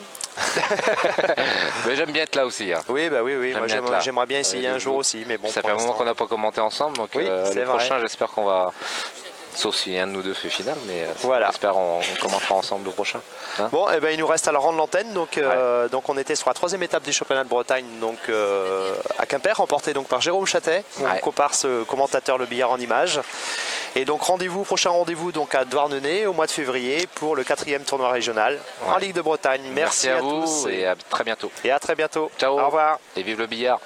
Mais j'aime bien être là aussi. Hein. Oui, bah oui, J'aime moi bien être là. j'aimerais bien essayer Avec un jour vous. aussi, mais bon. Ça pour fait un moment l'instant- qu'on n'a pas commenté ensemble, donc Oui, c'est le vrai. prochain, j'espère qu'on va. Sauf si un de nous deux fait finale, mais Voilà. j'espère qu'on commencera ensemble le prochain. Hein. Bon, et ben il nous reste à leur rendre l'antenne. Donc, donc on était sur la troisième étape des championnats de Bretagne, donc à Quimper, remporté donc par Jérôme Chatet, mon Ouais. comparse commentateur le billard en images. Et donc prochain rendez-vous donc à Douarnenez au mois de février pour le 4e tournoi régional en Ouais. Ligue de Bretagne. Merci à à vous tous et à très bientôt. et à très bientôt. Ciao. Au revoir. Et vive le billard.